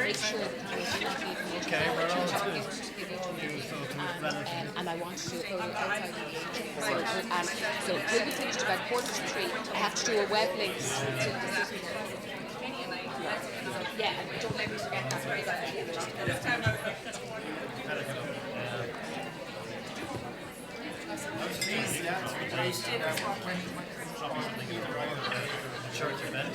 Make sure that Okay, we're on to and I want to do it outside the so we'll be finished about 2:45. I have to do a web link to the city. Yeah, and don't let me forget that. church event.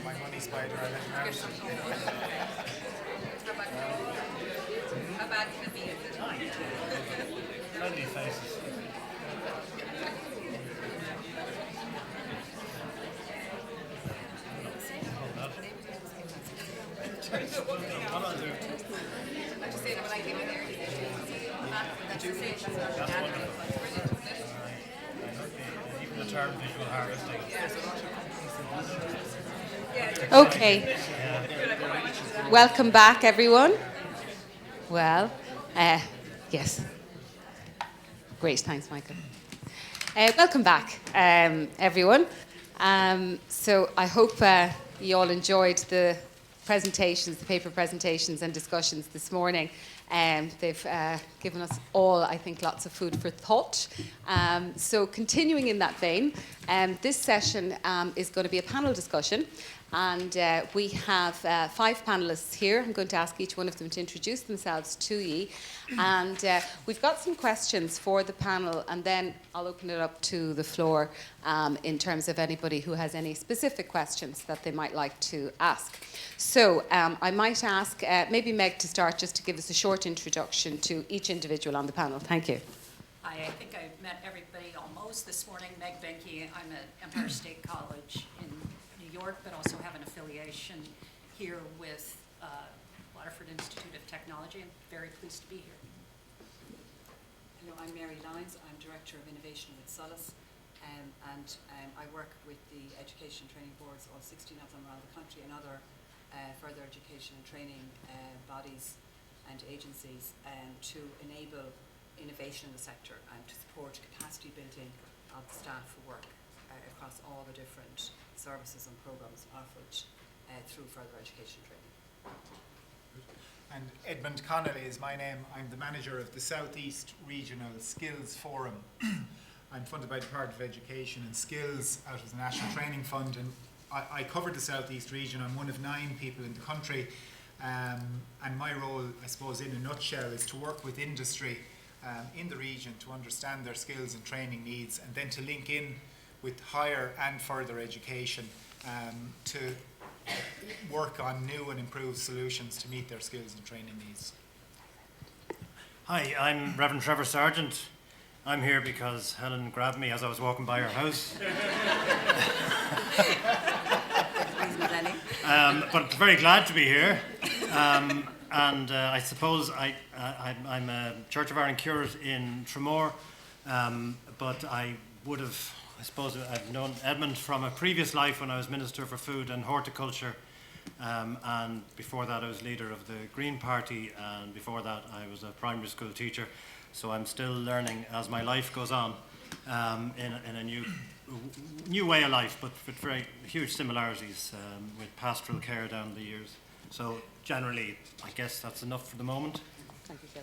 My money spider, I let him out. How bad can it be? Friendly faces. I just say that when I came in there, that's the same. Even the term visual harvesting. Okay. Welcome back, everyone. Well, yes. Great, thanks, Michael. Welcome back, everyone. So I hope you all enjoyed the presentations, the paper presentations and discussions this morning. They've given us all, I think, lots of food for thought. So continuing in that vein, this session is going to be a panel discussion. And we have 5 panellists here. I'm going to ask each one of them to introduce themselves to you. And we've got some questions for the panel, and then I'll open it up to the floor in terms of anybody who has any specific questions that they might like to ask. So I might ask maybe Meg to start, just to give us a short introduction to each individual on the panel. Thank you. Hi, I think I've met everybody almost this morning. Meg Benke, I'm at Empire State College in New York, but also have an affiliation here with Waterford Institute of Technology. I'm very pleased to be here. Hello, I'm Mary Lyons. I'm Director of Innovation with Solace, and I work with the Education Training Boards, all 16 of them around the country, and other further education and training bodies and agencies to enable innovation in the sector and to support capacity building of the staff who work across all the different services and programs offered through further education training. And Edmund Connolly is my name. I'm the manager of the Southeast Regional Skills Forum. I'm funded by the Department of Education and Skills out of the National Training Fund, and I cover the Southeast region. I'm one of 9 people in the country, and my role, I suppose, in a nutshell, is to work with industry in the region to understand their skills and training needs, and then to link in with higher and further education to work on new and improved solutions to meet their skills and training needs. Hi, I'm Reverend Trevor Sargent. I'm here because Helen grabbed me as I was walking by her house. But very glad to be here. And I suppose I'm a Church of Ireland curate in Tramore, but I would have, I suppose I've known Edmund from a previous life when I was Minister for Food and Horticulture, and before that I was leader of the Green Party, and before that I was a primary school teacher. So I'm still learning as my life goes on in a new way of life, but with very huge similarities with pastoral care down the years. So generally, I guess that's enough for the moment. Thank you, Sir.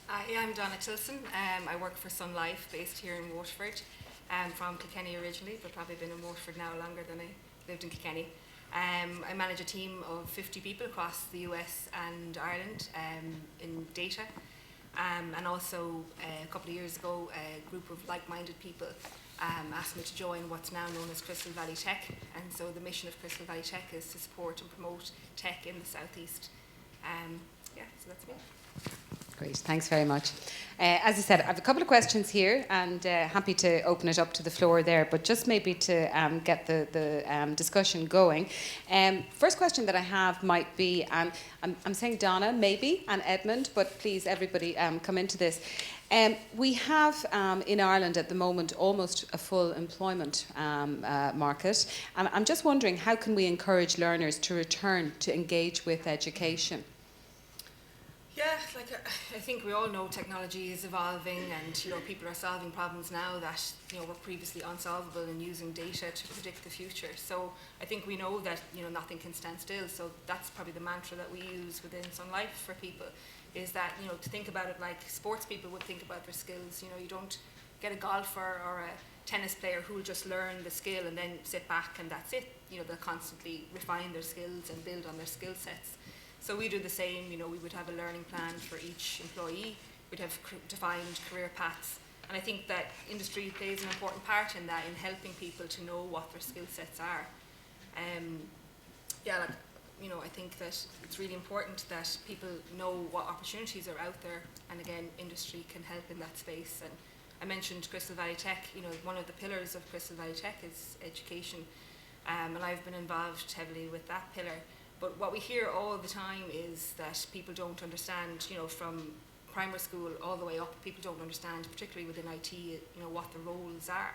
I'm Donna Tilson. I work for Sun Life, based here in Waterford. I'm from Kilkenny originally, but probably been in Waterford now longer than I lived in Kilkenny. I manage a team of 50 people across the US and Ireland in data. And also, a couple of years ago, a group of like-minded people asked me to join what's now known as Crystal Valley Tech. And so the mission of Crystal Valley Tech is to support and promote tech in the southeast. So that's me. Great, thanks very much. As I said, I have a couple of questions here, and happy to open it up to the floor there, but just maybe to get the discussion going. First question that I have might be, and I'm saying Donna, maybe, and Edmund, but please, everybody, come into this. We have in Ireland at the moment almost a full employment market, and I'm just wondering, how can we encourage learners to return to engage with education? Yeah, like I think we all know technology is evolving, and people are solving problems now that were previously unsolvable, and using data to predict the future. So I think we know that nothing can stand still. So that's probably the mantra that we use within Sun Life for people, is that to think about it like sports people would think about their skills. You don't get a golfer or a tennis player who will just learn the skill and then sit back and that's it. They'll constantly refine their skills and build on their skill sets. So we do the same. We would have a learning plan for each employee. We'd have defined career paths. And I think that industry plays an important part in that, in helping people to know what their skill sets are. I think that it's really important that people know what opportunities are out there. And again, industry can help in that space. And I mentioned Crystal Valley Tech. One of the pillars of Crystal Valley Tech is education. And I've been involved heavily with that pillar. But what we hear all the time is that people don't understand, from primary school all the way up, people don't understand, particularly within IT, what the roles are.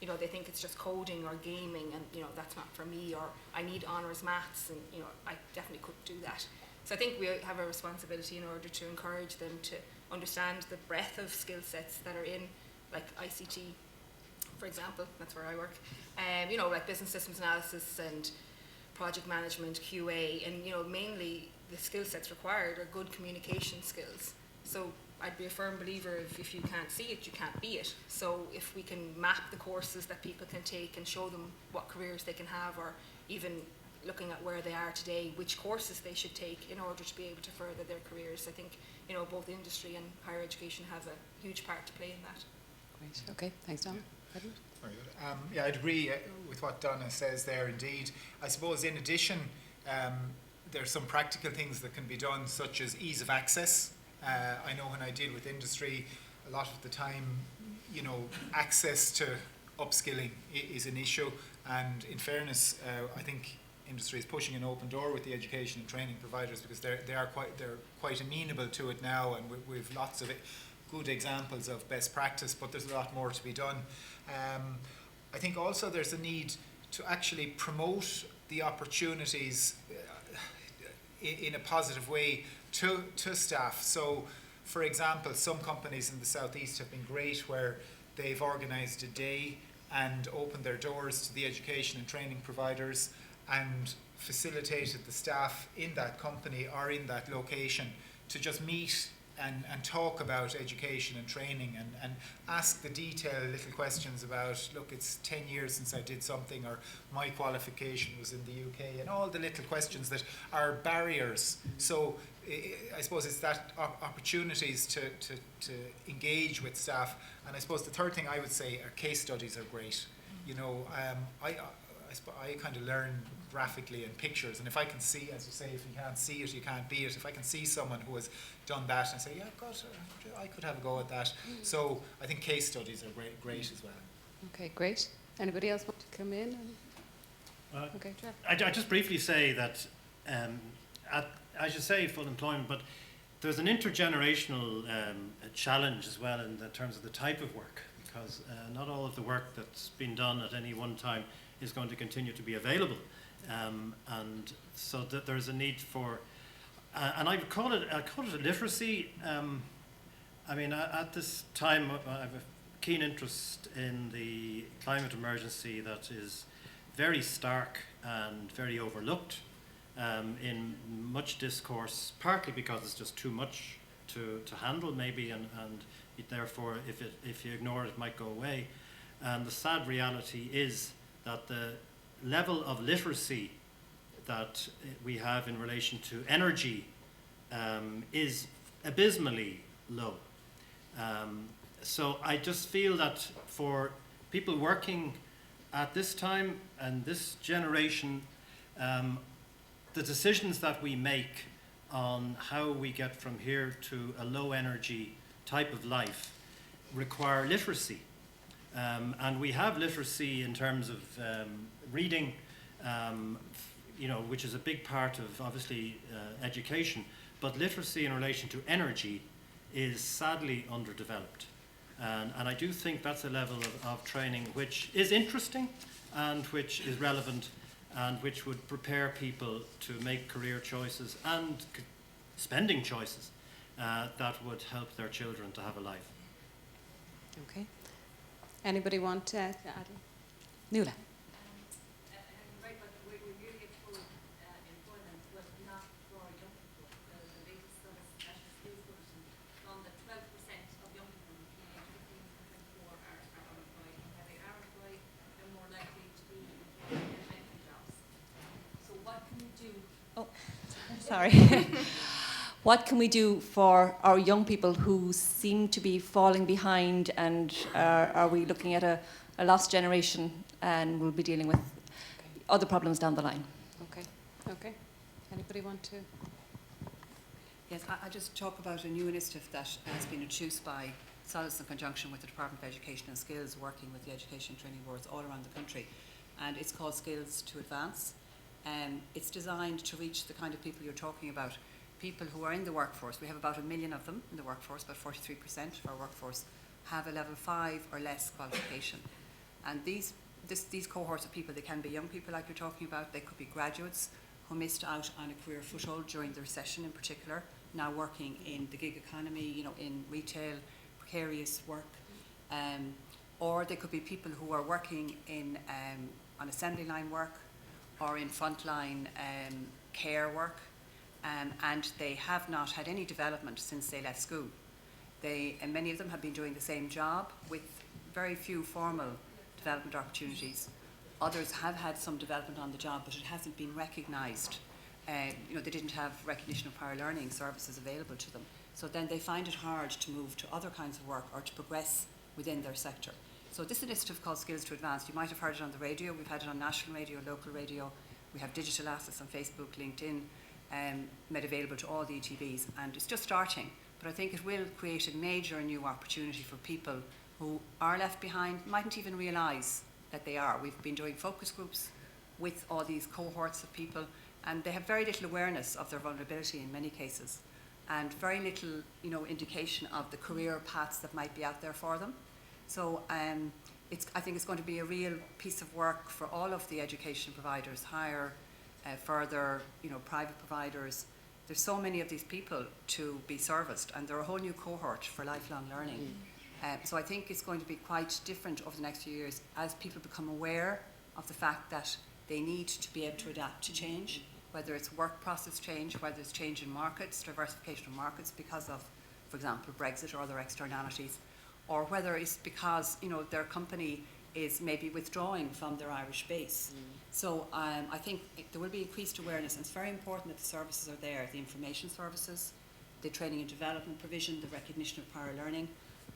They think it's just coding or gaming, and that's not for me, or I need honours maths, and I definitely couldn't do that. So I think we have a responsibility in order to encourage them to understand the breadth of skill sets that are in, like ICT, for example. That's where I work. Like business systems analysis and project management, QA, and mainly the skill sets required are good communication skills. So I'd be a firm believer if you can't see it, you can't be it. So if we can map the courses that people can take and show them what careers they can have, or even looking at where they are today, which courses they should take in order to be able to further their careers, I think both industry and higher education have a huge part to play in that. Great. Okay. Thanks, Donna. Very good. I'd agree with what Donna says there, indeed. I suppose in addition, there are some practical things that can be done, such as ease of access. I know when I deal with industry, a lot of the time, access to upskilling is an issue. And in fairness, I think industry is pushing an open door with the education and training providers, because they're quite amenable to it now, and we've lots of good examples of best practice, but there's a lot more to be done. I think also there's a need to actually promote the opportunities in a positive way to staff. So, for example, some companies in the southeast have been great, where they've organised a day and opened their doors to the education and training providers and facilitated the staff in that company or in that location to just meet and talk about education and training, and ask the detailed little questions about, look, it's 10 years since I did something, or my qualification was in the UK, and all the little questions that are barriers. So I suppose it's that opportunities to engage with staff. And I suppose the third thing I would say are case studies are great. I kind of learn graphically in pictures, and if I can see, as you say, if you can't see it, you can't be it. If I can see someone who has done that and say, yeah, God, I could have a go at that. So I think case studies are great as well. Okay, great. Anybody else want to come in? Okay, Trevor. I just briefly say that, I should say full employment, but there's an intergenerational challenge as well in the terms of the type of work, because not all of the work that's been done at any one time is going to continue to be available. And so that there's a need for, and I call it a literacy. At this time, I have a keen interest in the climate emergency that is very stark and very overlooked in much discourse, partly because it's just too much to handle maybe, and therefore if you ignore it, it might go away. And the sad reality is that the level of literacy that we have in relation to energy is abysmally low. So I just feel that for people working at this time and this generation, the decisions that we make on how we get from here to a low energy type of life require literacy. And we have literacy in terms of reading, which is a big part of, obviously, education. But literacy in relation to energy is sadly underdeveloped. And I do think that's a level of training which is interesting and which is relevant and which would prepare people to make career choices and spending choices that would help their children to have a life. Okay. Anybody want to add? Nuala. Right, but we really get full employment, but not for young people. The latest National Skills Bulletin found that 12% of young people between age 15 and 24 are unemployed. And where they are employed, they're more likely to be employed in entry jobs. So what can we do? Oh, sorry. What can we do for our young people who seem to be falling behind, and are we looking at a lost generation, and we'll be dealing with other problems down the line? Okay. Okay. Anybody want to? Yes, I'll just talk about a new initiative that has been introduced by Solace in conjunction with the Department of Education and Skills, working with the Education Training Boards all around the country. And it's called Skills to Advance. It's designed to reach the kind of people you're talking about, people who are in the workforce. We have about 1 million of them in the workforce. About 43% of our workforce have a level 5 or less qualification. And these cohorts of people, they can be young people like you're talking about, they could be graduates who missed out on a career foothold during the recession in particular, now working in the gig economy, in retail, precarious work. Or they could be people who are working in on assembly line work or in frontline care work, and they have not had any development since they left school. And many of them have been doing the same job with very few formal development opportunities. Others have had some development on the job, but it hasn't been recognised. They didn't have recognition of prior learning services available to them. So then they find it hard to move to other kinds of work or to progress within their sector. So this initiative called Skills to Advance, you might have heard it on the radio. We've had it on national radio, local radio. We have digital assets on Facebook, LinkedIn, made available to all the ETVs, and it's just starting. But I think it will create a major new opportunity for people who are left behind, mightn't even realise that they are. We've been doing focus groups with all these cohorts of people, and they have very little awareness of their vulnerability in many cases, and very little, indication of the career paths that might be out there for them. So I think it's going to be a real piece of work for all of the education providers, higher, further, private providers. There's so many of these people to be serviced, and they're a whole new cohort for lifelong learning. So I think it's going to be quite different over the next few years as people become aware of the fact that they need to be able to adapt to change, whether it's work process change, whether it's change in markets, diversification of markets because of, for example, Brexit or other externalities, or whether it's because their company is maybe withdrawing from their Irish base. So I think there will be increased awareness, and it's very important that the services are there, the information services, the training and development provision, the recognition of prior learning,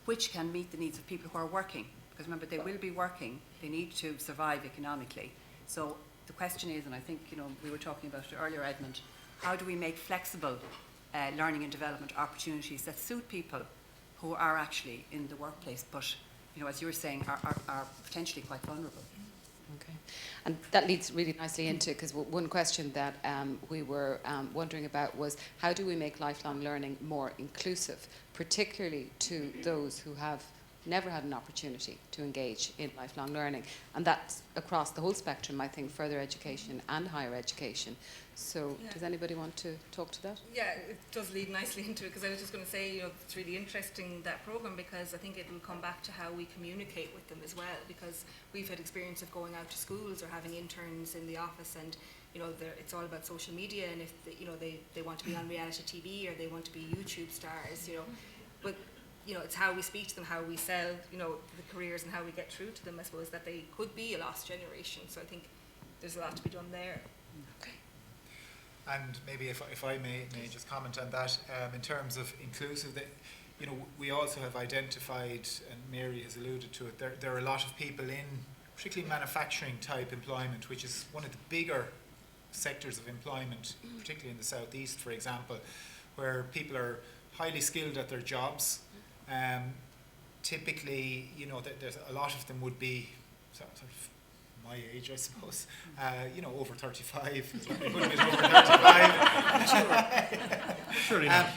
which can meet the needs of people who are working. Because remember, they will be working, they need to survive economically. So the question is, and I think we were talking about it earlier, Edmund, how do we make flexible learning and development opportunities that suit people who are actually in the workplace, but as you were saying, are potentially quite vulnerable. Okay. And that leads really nicely into, because one question that we were wondering about was, how do we make lifelong learning more inclusive, particularly to those who have never had an opportunity to engage in lifelong learning? And that's across the whole spectrum, I think, further education and higher education. So does anybody want to talk to that? Yeah, it does lead nicely into it, because I was just going to say, it's really interesting, that programme, because I think it will come back to how we communicate with them as well, because we've had experience of going out to schools or having interns in the office, and it's all about social media, and if they want to be on reality TV or they want to be YouTube stars, but it's how we speak to them, how we sell, the careers, and how we get through to them, I suppose, that they could be a lost generation. So I think there's a lot to be done there. Okay. And maybe if I may just comment on that, in terms of inclusive, that we also have identified, and Mary has alluded to it, there are a lot of people in particularly manufacturing type employment, which is one of the bigger sectors of employment, particularly in the southeast, for example, where people are highly skilled at their jobs. Typically, there's a lot of them would be sort of my age, I suppose, over 35, a good bit over 35. Surely not.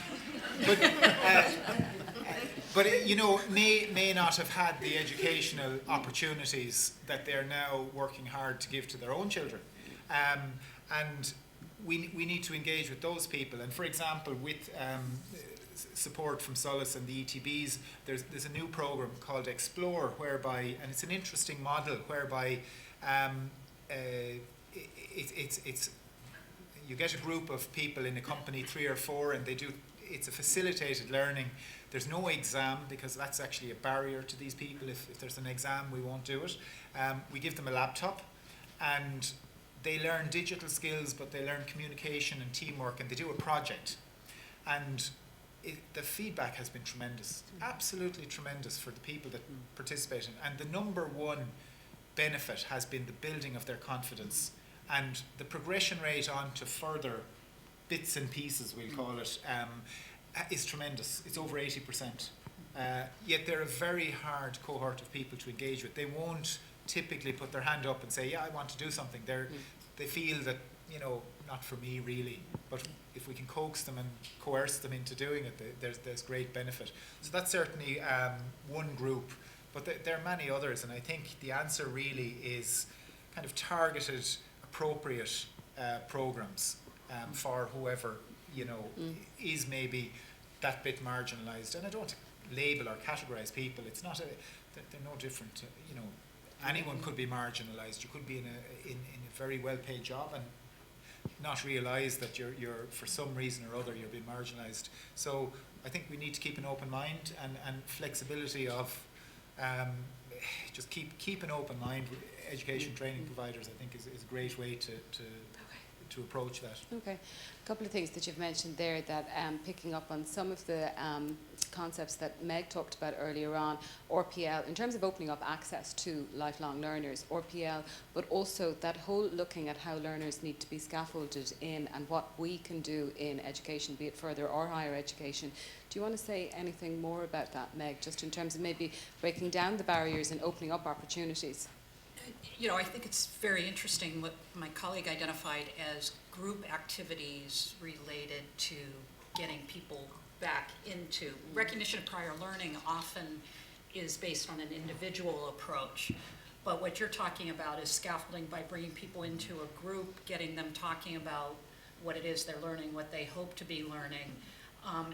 But may not have had the educational opportunities that they're now working hard to give to their own children. And we need to engage with those people. And for example, with support from Solus and the ETBs, there's a new program called Explore, whereby, and it's an interesting model whereby it's you get a group of people in a company, 3 or 4, and it's a facilitated learning. There's no exam, because that's actually a barrier to these people. If there's an exam, we won't do it. We give them a laptop, and they learn digital skills, but they learn communication and teamwork, and they do a project. And the feedback has been tremendous, absolutely tremendous for the people that participate in. And the number one benefit has been the building of their confidence, and the progression rate on to further bits and pieces, we'll call it, is tremendous. It's over 80%. Yet they're a very hard cohort of people to engage with. They won't typically put their hand up and say, yeah, I want to do something. They feel that, not for me really, but if we can coax them and coerce them into doing it, there's great benefit. So that's certainly one group, but there are many others, and I think the answer really is kind of targeted, appropriate programs for whoever is maybe that bit marginalised. And I don't label or categorise people. It's not they're no different to, anyone could be marginalised. You could be in a very well paid job and not realise that you're for some reason or other you're being marginalised. So I think we need to keep an open mind and flexibility of just keep an open mind. Education training providers, I think, is a great way to approach that. Okay. A couple of things that you've mentioned there that picking up on some of the concepts that Meg talked about earlier on, RPL, in terms of opening up access to lifelong learners, RPL, but also that whole looking at how learners need to be scaffolded in and what we can do in education, be it further or higher education. Do you want to say anything more about that, Meg, just in terms of maybe breaking down the barriers and opening up opportunities? I think it's very interesting what my colleague identified as group activities related to getting people back into. Recognition of prior learning often is based on an individual approach, but what you're talking about is scaffolding by bringing people into a group, getting them talking about what it is they're learning, what they hope to be learning.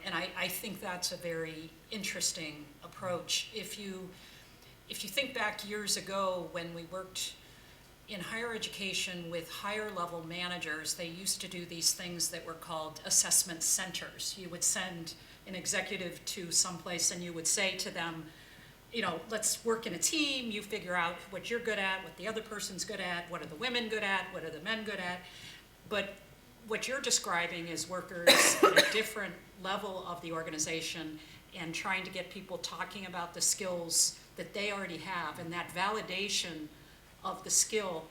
And I think that's a very interesting approach. If you think back years ago when we worked in higher education with higher level managers, they used to do these things that were called assessment centers. You would send an executive to someplace and you would say to them, let's work in a team, you figure out what you're good at, what the other person's good at, what are the women good at, what are the men good at. But what you're describing is workers at a different level of the organization and trying to get people talking about the skills that they already have, and that validation of the skill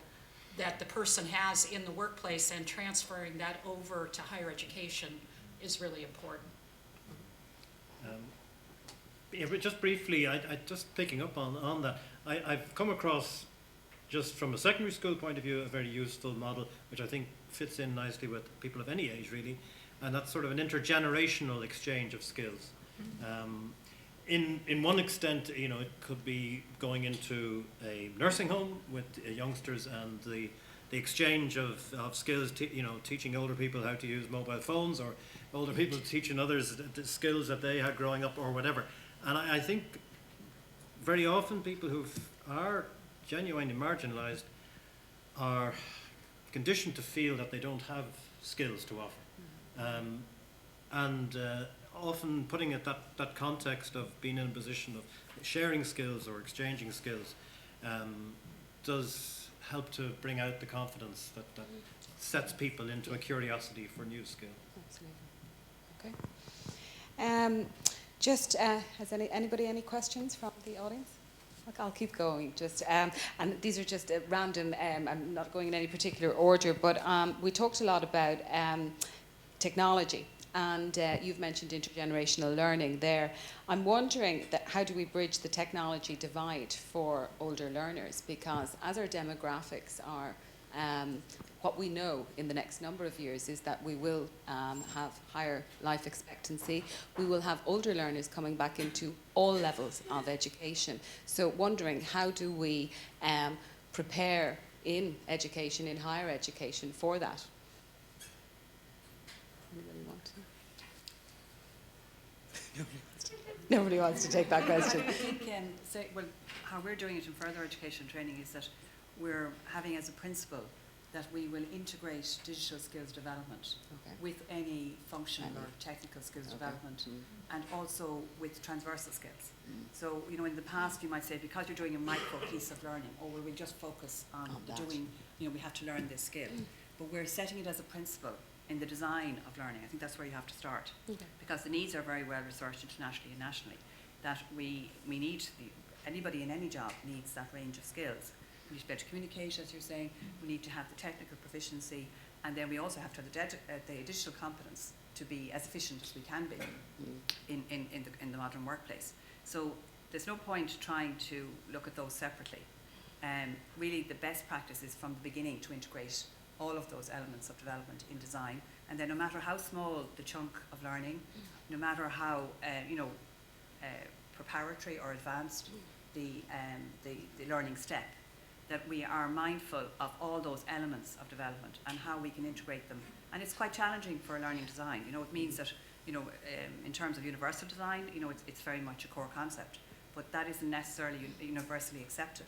that the person has in the workplace and transferring that over to higher education is really important. But just briefly, I just picking up on that, I've come across, just from a secondary school point of view, a very useful model, which I think fits in nicely with people of any age, really, and that's sort of an intergenerational exchange of skills. In one extent, it could be going into a nursing home with youngsters and the exchange of skills, teaching older people how to use mobile phones, or older people teaching others the skills that they had growing up, or whatever. And I think very often people who are genuinely marginalised are conditioned to feel that they don't have skills to offer. Often putting it that context of being in a position of sharing skills or exchanging skills does help to bring out the confidence that sets people into a curiosity for new skill. Absolutely. Okay. Has anybody any questions from the audience? Okay, I'll keep going. And these are just random. I'm not going in any particular order, but we talked a lot about technology. And you've mentioned intergenerational learning there. I'm wondering how do we bridge the technology divide for older learners? Because as our demographics are, what we know in the next number of years is that we will have higher life expectancy. We will have older learners coming back into all levels of education. So wondering, how do we prepare in education, in higher education, for that? Anybody want to? Nobody wants to take that question. I think, how we're doing it in further education and training is that we're having as a principle that we will integrate digital skills development Okay. with any functional or technical skills Okay. development, and also with transversal skills. So, in the past you might say, because you're doing a micro piece of learning, or will we just focus on that. doing, we have to learn this skill. But we're setting it as a principle in the design of learning. I think that's where you have to start. Okay. Because the needs are very well researched internationally and nationally, that we need, anybody in any job needs that range of skills. We need to be able to communicate, as you're saying, we need to have the technical proficiency, and then we also have to have the digital competence to be as efficient as we can be in the modern workplace. So there's no point trying to look at those separately. Really the best practice is from the beginning to integrate all of those elements of development in design, and then no matter how small the chunk of learning, no matter how preparatory or advanced the learning step, that we are mindful of all those elements of development and how we can integrate them. And it's quite challenging for learning design. It means that, in terms of universal design, it's very much a core concept, but that isn't necessarily universally accepted.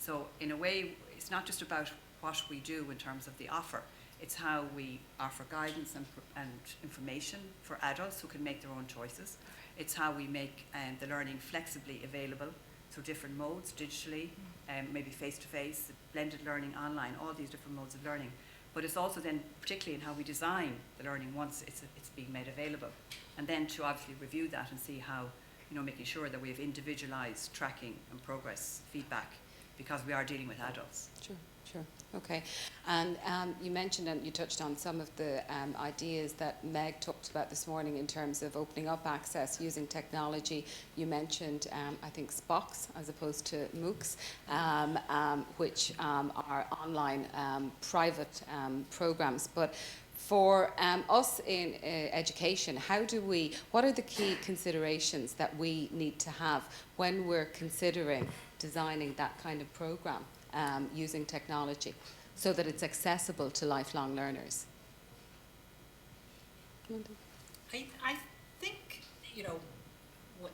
So in a way, it's not just about what we do in terms of the offer, it's how we offer guidance and information for adults who can make their own choices. It's how we make the learning flexibly available through different modes, digitally, maybe face-to-face, blended learning online, all these different modes of learning. But it's also then, particularly in how we design the learning once it's being made available. And then to obviously review that and see how, making sure that we have individualized tracking and progress feedback, because we are dealing with adults. Sure. Okay. And you mentioned and you touched on some of the ideas that Meg talked about this morning in terms of opening up access using technology. You mentioned, I think, SPOCs as opposed to MOOCs, which are online private programs. But for us in education, what are the key considerations that we need to have when we're considering designing that kind of program? Using technology so that it's accessible to lifelong learners? I think,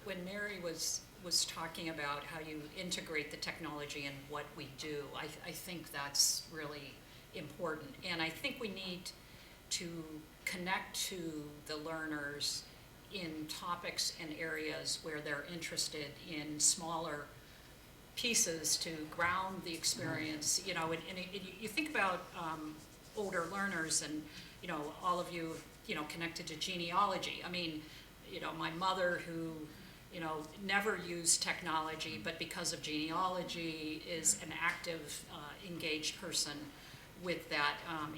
when Mary was talking about how you integrate the technology in what we do, I think that's really important. And I think we need to connect to the learners in topics and areas where they're interested in smaller pieces to ground the experience, and you think about older learners and, all of you, connected to genealogy. I mean, my mother who, never used technology, but because of genealogy is an active, engaged person with that.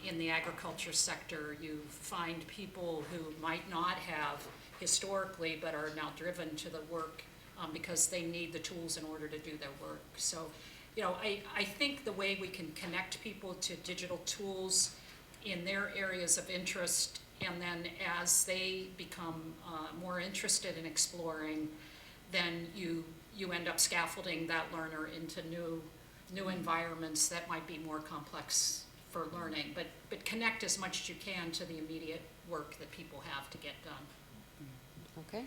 In the agriculture sector, you find people who might not have historically, but are now driven to the work because they need the tools in order to do their work. So, I think the way we can connect people to digital tools in their areas of interest, and then as they become more interested in exploring, then you end up scaffolding that learner into new environments that might be more complex for learning. But connect as much as you can to the immediate work that people have to get done. Okay.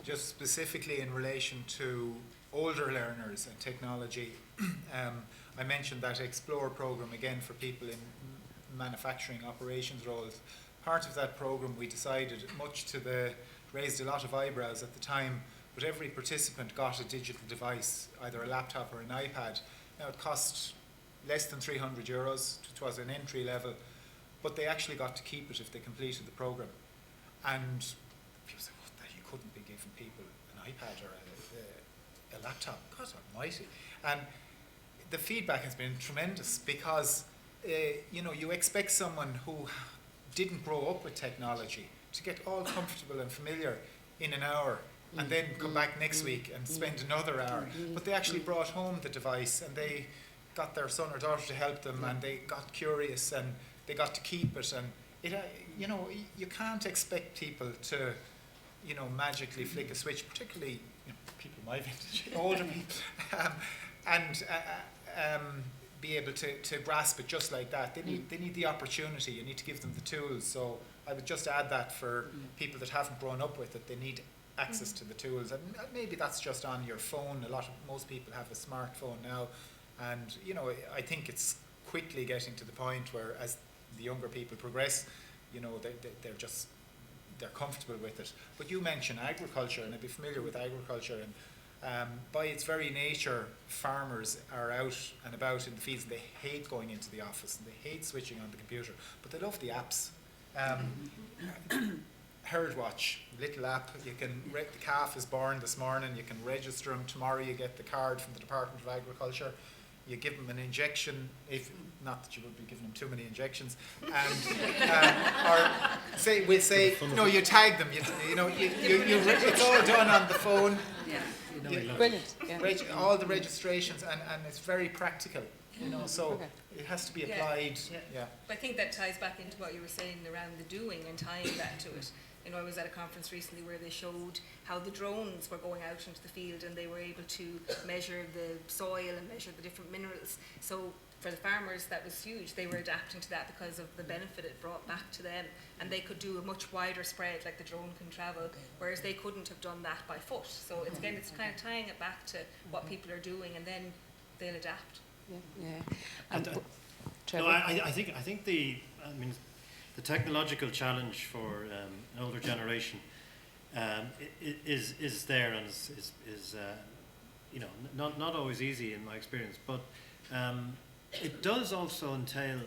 Just specifically in relation to older learners and technology, I mentioned that Explore program again for people in manufacturing operations roles. Part of that program we decided, raised a lot of eyebrows at the time, but every participant got a digital device, either a laptop or an iPad. Now it cost less than €300, it was an entry level, but they actually got to keep it if they completed the program. And people said, you couldn't be giving people an iPad or a laptop. God almighty. And the feedback has been tremendous because, you expect someone who didn't grow up with technology to get all comfortable and familiar in an hour and then come back next week and spend another hour. But they actually brought home the device and they got their son or daughter to help them and they got curious and they got to keep it. And you can't expect people to magically flick a switch, particularly people my vintage, older people, and be able to grasp it just like that. They need the opportunity. You need to give them the tools. So I would just add that for people that haven't grown up with it, they need access to the tools, and maybe that's just on your phone. Most people have a smartphone now, and I think it's quickly getting to the point where, as the younger people progress, they're comfortable with it. But you mentioned agriculture, and I'd be familiar with agriculture, and by its very nature, farmers are out and about in the fields, and they hate going into the office, and they hate switching on the computer, but they love the apps. Herdwatch, little app, you can, the calf is born this morning, you can register him, tomorrow you get the card from the Department of Agriculture, you give him an injection, not that you would be giving him too many injections, and you tag them, it's all done on the phone. Yeah. Brilliant. Yeah. All the registrations, and it's very practical, so Okay. it has to be Yeah. applied. Yeah. I think that ties back into what you were saying around the doing and tying that to it. I was at a conference recently where they showed how the drones were going out into the field, and they were able to measure the soil and measure the different minerals. So for the farmers, that was huge. They were adapting to that because of the benefit it brought back to them, and they could do a much wider spread, like the drone can travel, whereas they couldn't have done that by foot. So it's kind of tying it back to what people are doing, and then they'll adapt. Yeah. No, Trevor? I think the technological challenge for an older generation is there, and is not always easy in my experience, but it does also entail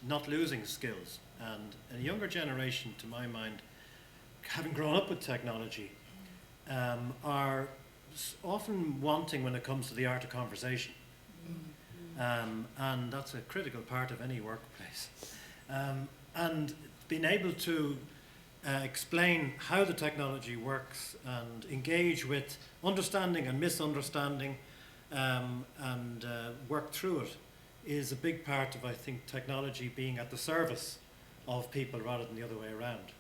not losing skills, and a younger generation, to my mind, having grown up with technology, are often wanting when it comes to the art of conversation. And that's a critical part of any workplace. And being able to explain how the technology works and engage with understanding and misunderstanding and work through it is a big part of, I think, technology being at the service of people rather than the other way around.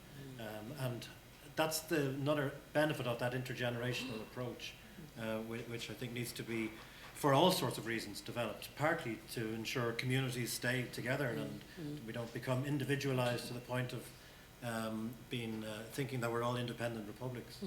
And that's another benefit of that intergenerational approach, which I think needs to be, for all sorts of reasons, developed, partly to ensure communities stay together and we don't become individualized to the point of thinking that we're all independent republics.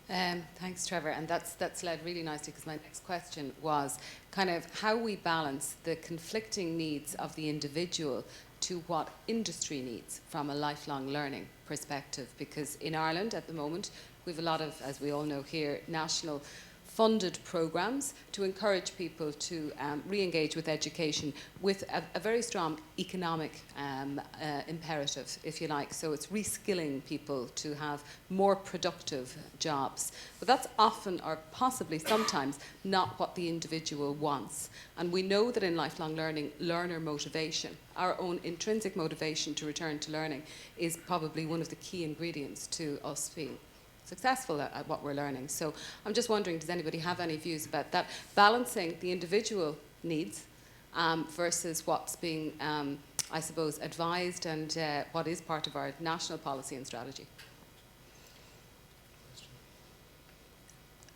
Thanks, Trevor, and that's led really nicely, because my next question was kind of how we balance the conflicting needs of the individual to what industry needs from a lifelong learning perspective, because in Ireland at the moment we have a lot of, as we all know here, national funded programs to encourage people to re-engage with education with a very strong economic imperative, if you like. So it's reskilling people to have more productive jobs. But that's often, or possibly sometimes, not what the individual wants. And we know that in lifelong learning, learner motivation, our own intrinsic motivation to return to learning, is probably one of the key ingredients to us being successful at what we're learning. So I'm just wondering, does anybody have any views about that? Balancing the individual needs versus what's being, I suppose, advised and what is part of our national policy and strategy.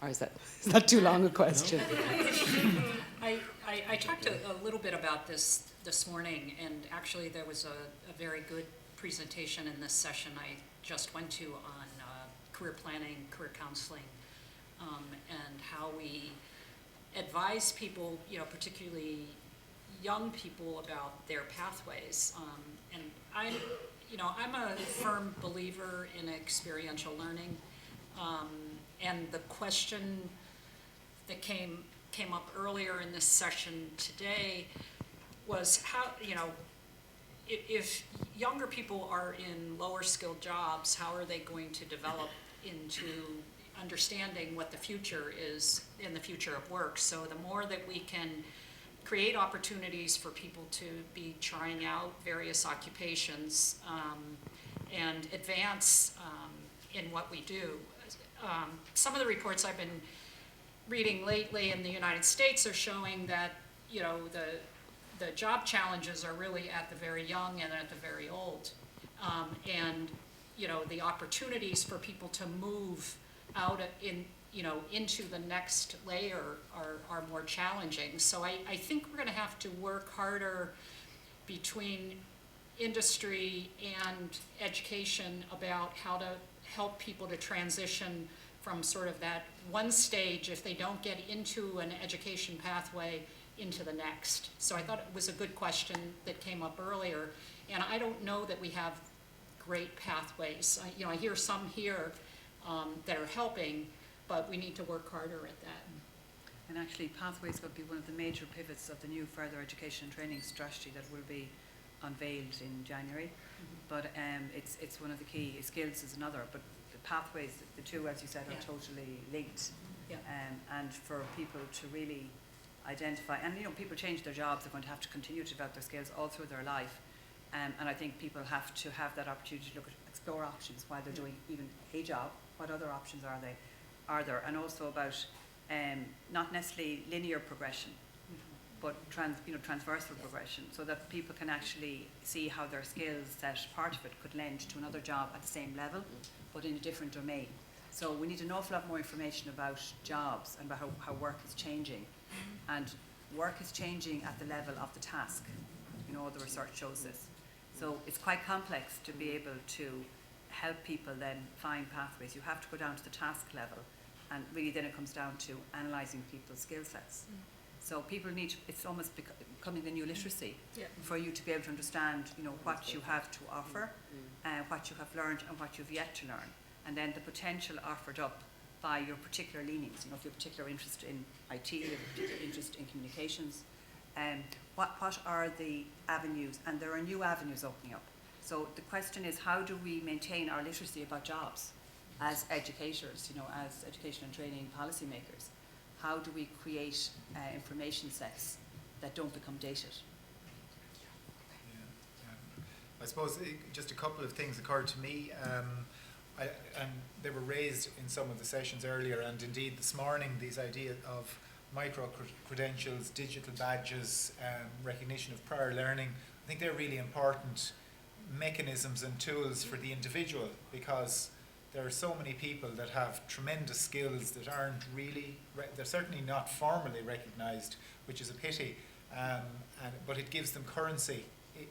Or is that too long a question? I talked a little bit about this morning, and actually there was a very good presentation in this session I just went to on career planning, career counseling, and how we advise people, particularly young people, about their pathways. And I'm a firm believer in experiential learning. And the question that came up earlier in this session today was how, if younger people are in lower skilled jobs, how are they going to develop into understanding what the future is in the future of work? So the more that we can create opportunities for people to be trying out various occupations and advance in what we do. Some of the reports I've been reading lately in the United States are showing that, the job challenges are really at the very young and at the very old. And the opportunities for people to move out into the next layer are more challenging. So I think we're going to have to work harder between industry and education about how to help people to transition from sort of that one stage, if they don't get into an education pathway, into the next. So I thought it was a good question that came up earlier. And I don't know that we have great pathways. I hear some here that are helping, but we need to work harder at that. And actually, pathways will be one of the major pivots of the new further education and training strategy that will be unveiled in January. But it's one of the key. Skills is another, but the pathways, the two, as you said, are totally linked. Yeah. And for people to really identify, and people change their jobs, they're going to have to continue to develop their skills all through their life. And I think people have to have that opportunity to explore options while they're doing even a job. What other options are there? And also about not necessarily linear progression, but transversal progression, so that people can actually see how their skills, that part of it could lend to another job at the same level, but in a different domain. So we need an awful lot more information about jobs and about how work is changing. And work is changing at the level of the task. All the research shows this. So it's quite complex to be able to help people then find pathways. You have to go down to the task level, and really then it comes down to analysing people's skill sets. So people it's almost becoming the new literacy for you to be able to understand, what you have to offer, what you have learned and what you've yet to learn, and then the potential offered up by your particular leanings. If you have a particular interest in IT, you have a particular interest in communications, what are the avenues? And there are new avenues opening up. So the question is, how do we maintain our literacy about jobs as educators, as education and training policymakers? How do we create information sets that don't become dated? I suppose just a couple of things occurred to me, and they were raised in some of the sessions earlier, and indeed this morning, these ideas of micro-credentials, digital badges, recognition of prior learning. I think they're really important mechanisms and tools for the individual, because there are so many people that have tremendous skills that aren't really, they're certainly not formally recognised, which is a pity, but it gives them currency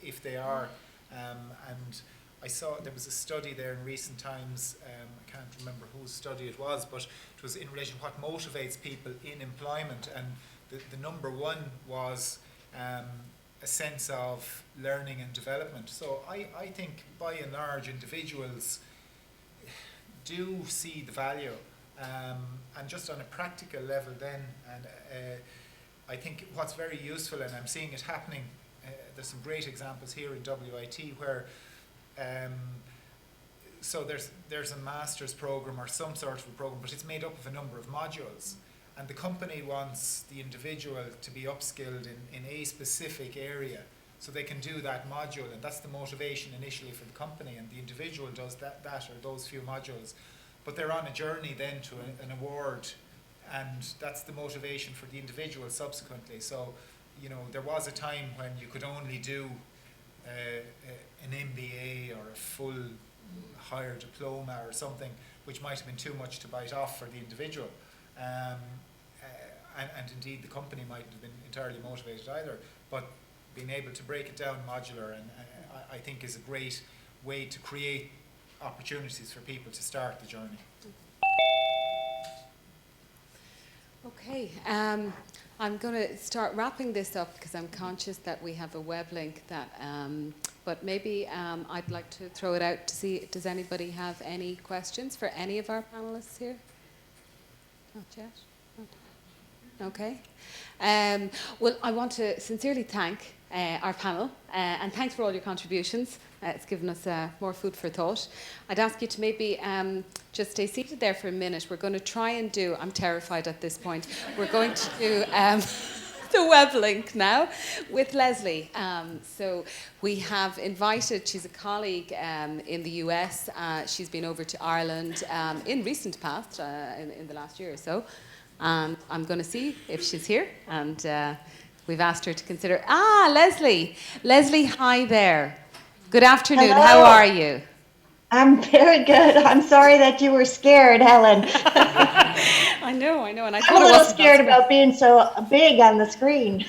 if they are. And I saw there was a study there in recent times, I can't remember whose study it was, but it was in relation to what motivates people in employment, and the number one was a sense of learning and development. So I think by and large individuals do see the value, and just on a practical level then, and I think what's very useful, and I'm seeing it happening, there's some great examples here in WIT where so there's a master's program or some sort of a program, but it's made up of a number of modules, and the company wants the individual to be upskilled in a specific area, so they can do that module, and that's the motivation initially for the company, and the individual does that or those few modules, but they're on a journey then to an award, and that's the motivation for the individual subsequently. So there was a time when you could only do an MBA or a full higher diploma or something, which might have been too much to bite off for the individual, and indeed the company mightn't have been entirely motivated either, but being able to break it down modular, and I think is a great way to create opportunities for people to start the journey. Okay, I'm going to start wrapping this up because I'm conscious that we have a web link that, but maybe I'd like to throw it out to see, does anybody have any questions for any of our panelists here? Not yet? Okay. Well, I want to sincerely thank our panel, and thanks for all your contributions. It's given us more food for thought. I'd ask you to maybe just stay seated there for a minute. We're going to try and do, I'm terrified at this point, we're going to do the web link now with Leslie. So we have invited, she's a colleague in the US. She's been over to Ireland in recent past, in the last year or so. I'm going to see if she's here, and we've asked her to consider. Leslie. Leslie, hi there. Good afternoon. Hello. How are you? I'm very good. I'm sorry that you were scared, Helen. I know, and I I'm thought a little scared about being so big on the screen.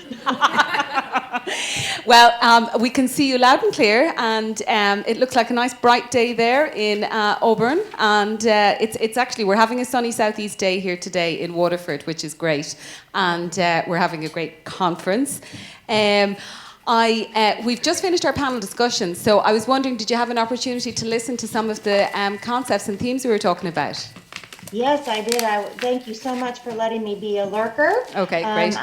Well, we can see you loud and clear, and it looks like a nice bright day there in Auburn. And it's actually, we're having a sunny southeast day here today in Waterford, which is great. And we're having a great conference. We've just finished our panel discussion, so I was wondering, did you have an opportunity to listen to some of the concepts and themes we were talking about? Yes, I did. Thank you so much for letting me be a lurker. Okay, great.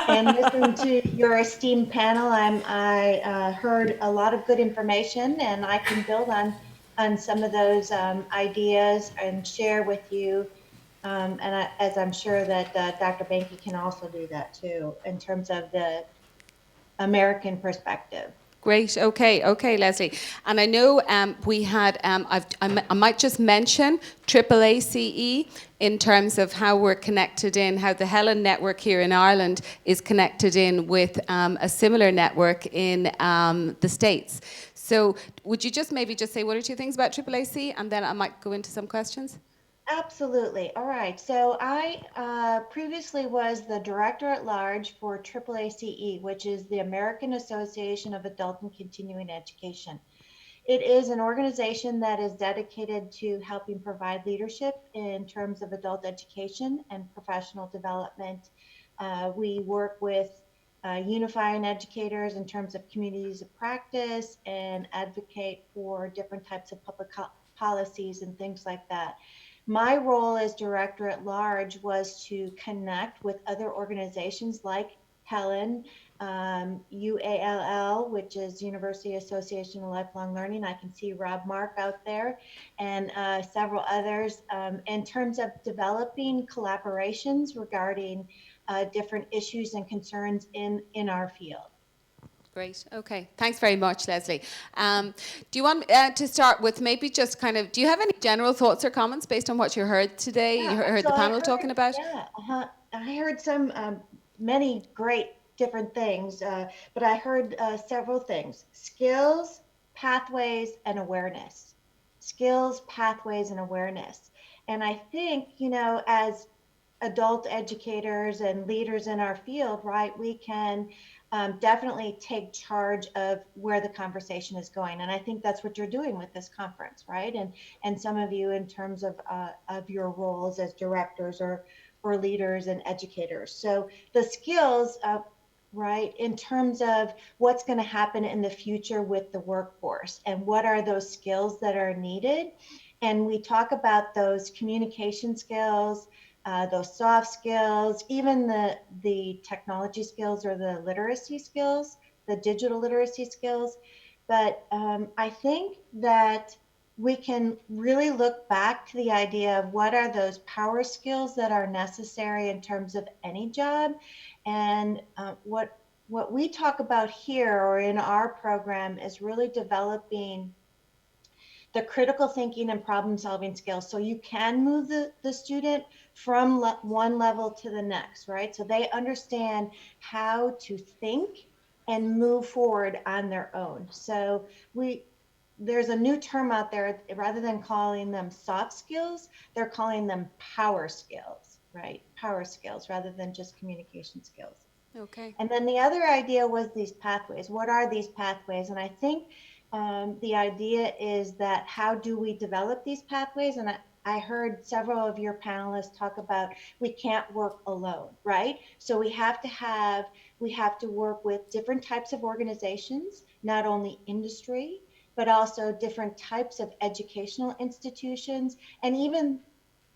And listen to your esteemed panel. I heard a lot of good information, and I can build on some of those ideas and share with you. As I'm sure that Dr. Benke can also do that too, in terms of the American perspective. Great. Okay, Leslie. And I know we had, I might just mention AAACE in terms of how we're connected in, how the HELLIN network here in Ireland is connected in with a similar network in the States. So would you just maybe just say one or two things about AAACE, and then I might go into some questions? Absolutely. All right. So I previously was the director at large for AAACE, which is the American Association of Adult and Continuing Education. It is an organization that is dedicated to helping provide leadership in terms of adult education and professional development. We work with unifying educators in terms of communities of practice and advocate for different types of public policies and things like that. My role as director at large was to connect with other organizations like HELLIN, UALL, which is University Association of Lifelong Learning. I can see Rob Mark out there, and several others, in terms of developing collaborations regarding different issues and concerns in our field. Great. Okay. Thanks very much, Leslie. Do you want to start with maybe just kind of, do you have any general thoughts or comments based on what you heard today? Yeah, You heard so the panel talking about? Yeah, I heard some many great different things, but I heard several things: skills, pathways, and awareness. Skills, pathways, and awareness. And I think, as adult educators and leaders in our field, right, we can definitely take charge of where the conversation is going. And I think that's what you're doing with this conference, right? And some of you in terms of your roles as directors or leaders and educators. So the skills, right, in terms of what's going to happen in the future with the workforce and what are those skills that are needed. And we talk about those communication skills, those soft skills, even the technology skills or the literacy skills, the digital literacy skills. But I think that we can really look back to the idea of what are those power skills that are necessary in terms of any job, and what we talk about here or in our program is really developing the critical thinking and problem solving skills. So you can move the student from one level to the next, right? So they understand how to think and move forward on their own. So there's a new term out there, rather than calling them soft skills, they're calling them power skills, right? Power skills rather than just communication skills. Okay. And then the other idea was these pathways. What are these pathways? And I think the idea is that how do we develop these pathways? And I heard several of your panelists talk about we can't work alone, right? So we have to work with different types of organizations, not only industry, but also different types of educational institutions, and even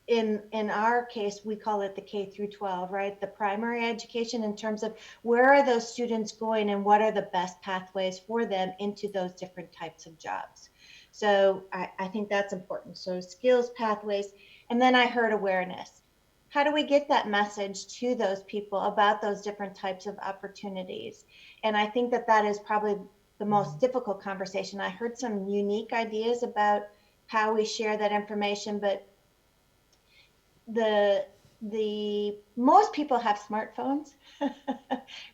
in our case, we call it the K through 12, right? The primary education, in terms of where are those students going and what are the best pathways for them into those different types of jobs. So I think that's important. So skills, pathways, and then I heard awareness. How do we get that message to those people about those different types of opportunities? And I think that is probably the most difficult conversation. I heard some unique ideas about how we share that information, but the most people have smartphones,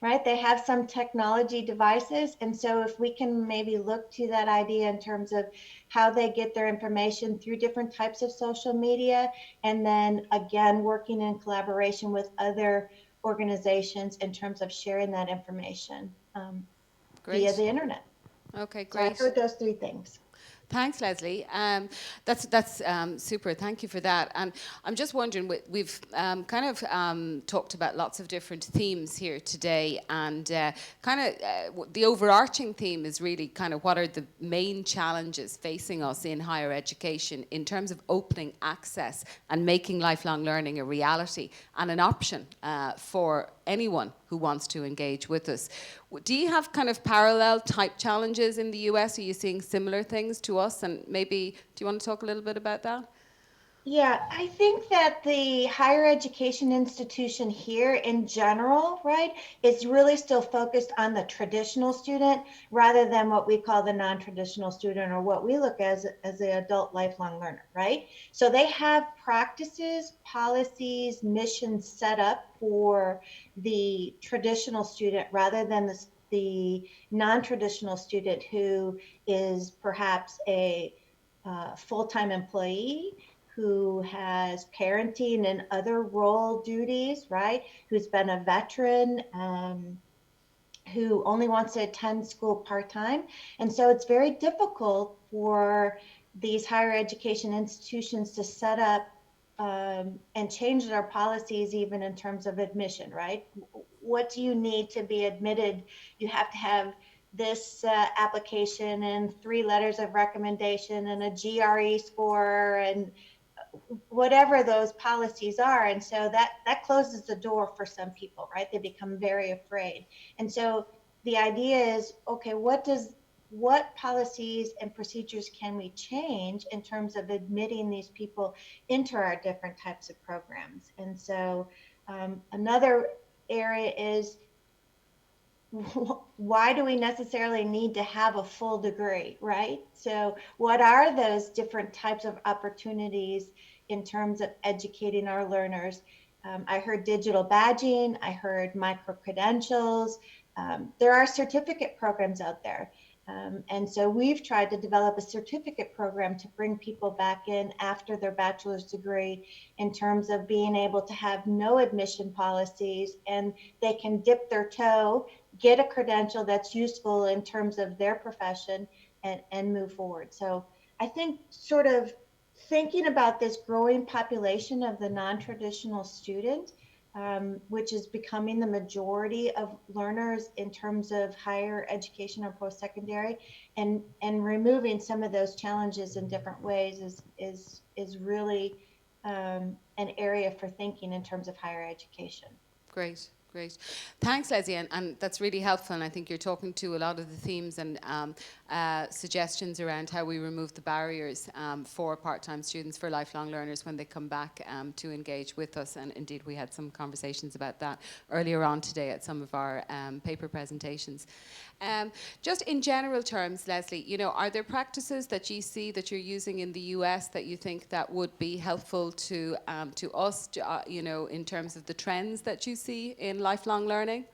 right? They have some technology devices. And so if we can maybe look to that idea in terms of how they get their information through different types of social media, and then again, working in collaboration with other organizations in terms of sharing that information. via Great. the internet. Okay, So I great. heard those three things. Thanks, Leslie. That's super. Thank you for that. And I'm just wondering, we've kind of talked about lots of different themes here today, and the overarching theme is really kind of what are the main challenges facing us in higher education in terms of opening access and making lifelong learning a reality and an option for anyone who wants to engage with us. Do you have kind of parallel type challenges in the US? Are you seeing similar things to us? And maybe, do you want to talk a little bit about that? Yeah, I think that the higher education institution here in general, right, is really still focused on the traditional student rather than what we call the non-traditional student, or what we look as the adult lifelong learner, right? So they have practices, policies, missions set up for the traditional student rather than the non-traditional student who is perhaps a full-time employee, who has parenting and other role duties, right? Who's been a veteran, who only wants to attend school part-time. And so it's very difficult for these higher education institutions to set up and change their policies, even in terms of admission, right? What do you need to be admitted? You have to have this application and 3 letters of recommendation and a GRE score and whatever those policies are. And so that closes the door for some people, right? They become very afraid. And so the idea is, okay, what policies and procedures can we change in terms of admitting these people into our different types of programs? And so another area is, why do we necessarily need to have a full degree, right? So what are those different types of opportunities in terms of educating our learners? I heard digital badging, I heard micro-credentials. There are certificate programs out there. And so we've tried to develop a certificate program to bring people back in after their bachelor's degree in terms of being able to have no admission policies, and they can dip their toe, get a credential that's useful in terms of their profession, and move forward. So I think sort of thinking about this growing population of the non-traditional student, which is becoming the majority of learners in terms of higher education or post-secondary, and removing some of those challenges in different ways is really an area for thinking in terms of higher education. Great, great. Thanks, Leslie, and that's really helpful. And I think you're talking to a lot of the themes and suggestions around how we remove the barriers for part-time students, for lifelong learners when they come back to engage with us. And indeed, we had some conversations about that earlier on today at some of our paper presentations. Just in general terms, Leslie, are there practices that you see that you're using in the US that you think that would be helpful to us, in terms of the trends that you see in lifelong learning?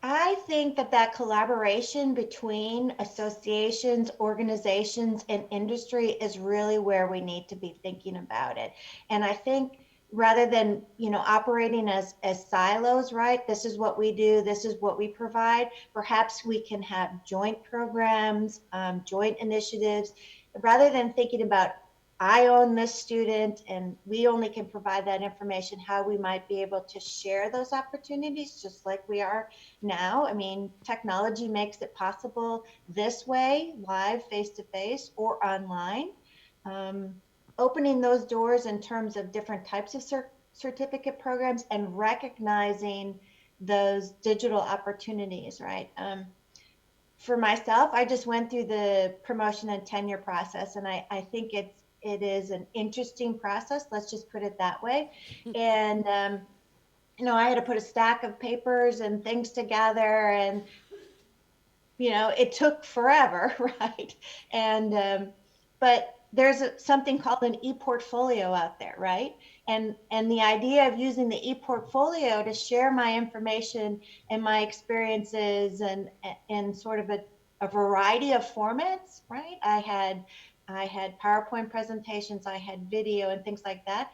I think that collaboration between associations, organizations, and industry is really where we need to be thinking about it. And I think rather than, operating as silos, right? This is what we do, this is what we provide. Perhaps we can have joint programs, joint initiatives, rather than thinking about, I own this student and we only can provide that information, how we might be able to share those opportunities just like we are now. I mean, technology makes it possible this way, live, face-to-face, or online. Opening those doors in terms of different types of certificate programs and recognizing those digital opportunities, right? For myself, I just went through the promotion and tenure process, and I think it is an interesting process. Let's just put it that way. And I had to put a stack of papers and things together, and it took forever, right? And but there's something called an e-portfolio out there, right? And the idea of using the e-portfolio to share my information and my experiences and in sort of a variety of formats, right? I had PowerPoint presentations, I had video and things like that.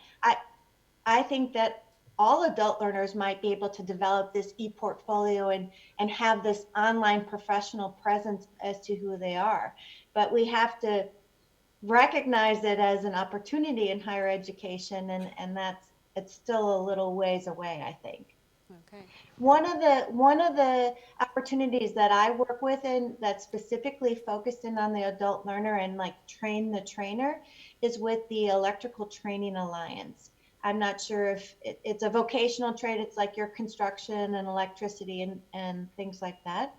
I think that all adult learners might be able to develop this e-portfolio and have this online professional presence as to who they are. But we have to recognize it as an opportunity in higher education, and it's still a little ways away, I think. Okay. One of the opportunities that I work with and that's specifically focused in on the adult learner and like train the trainer is with the Electrical Training Alliance. I'm not sure if it's a vocational trade. It's like your construction and electricity and things like that.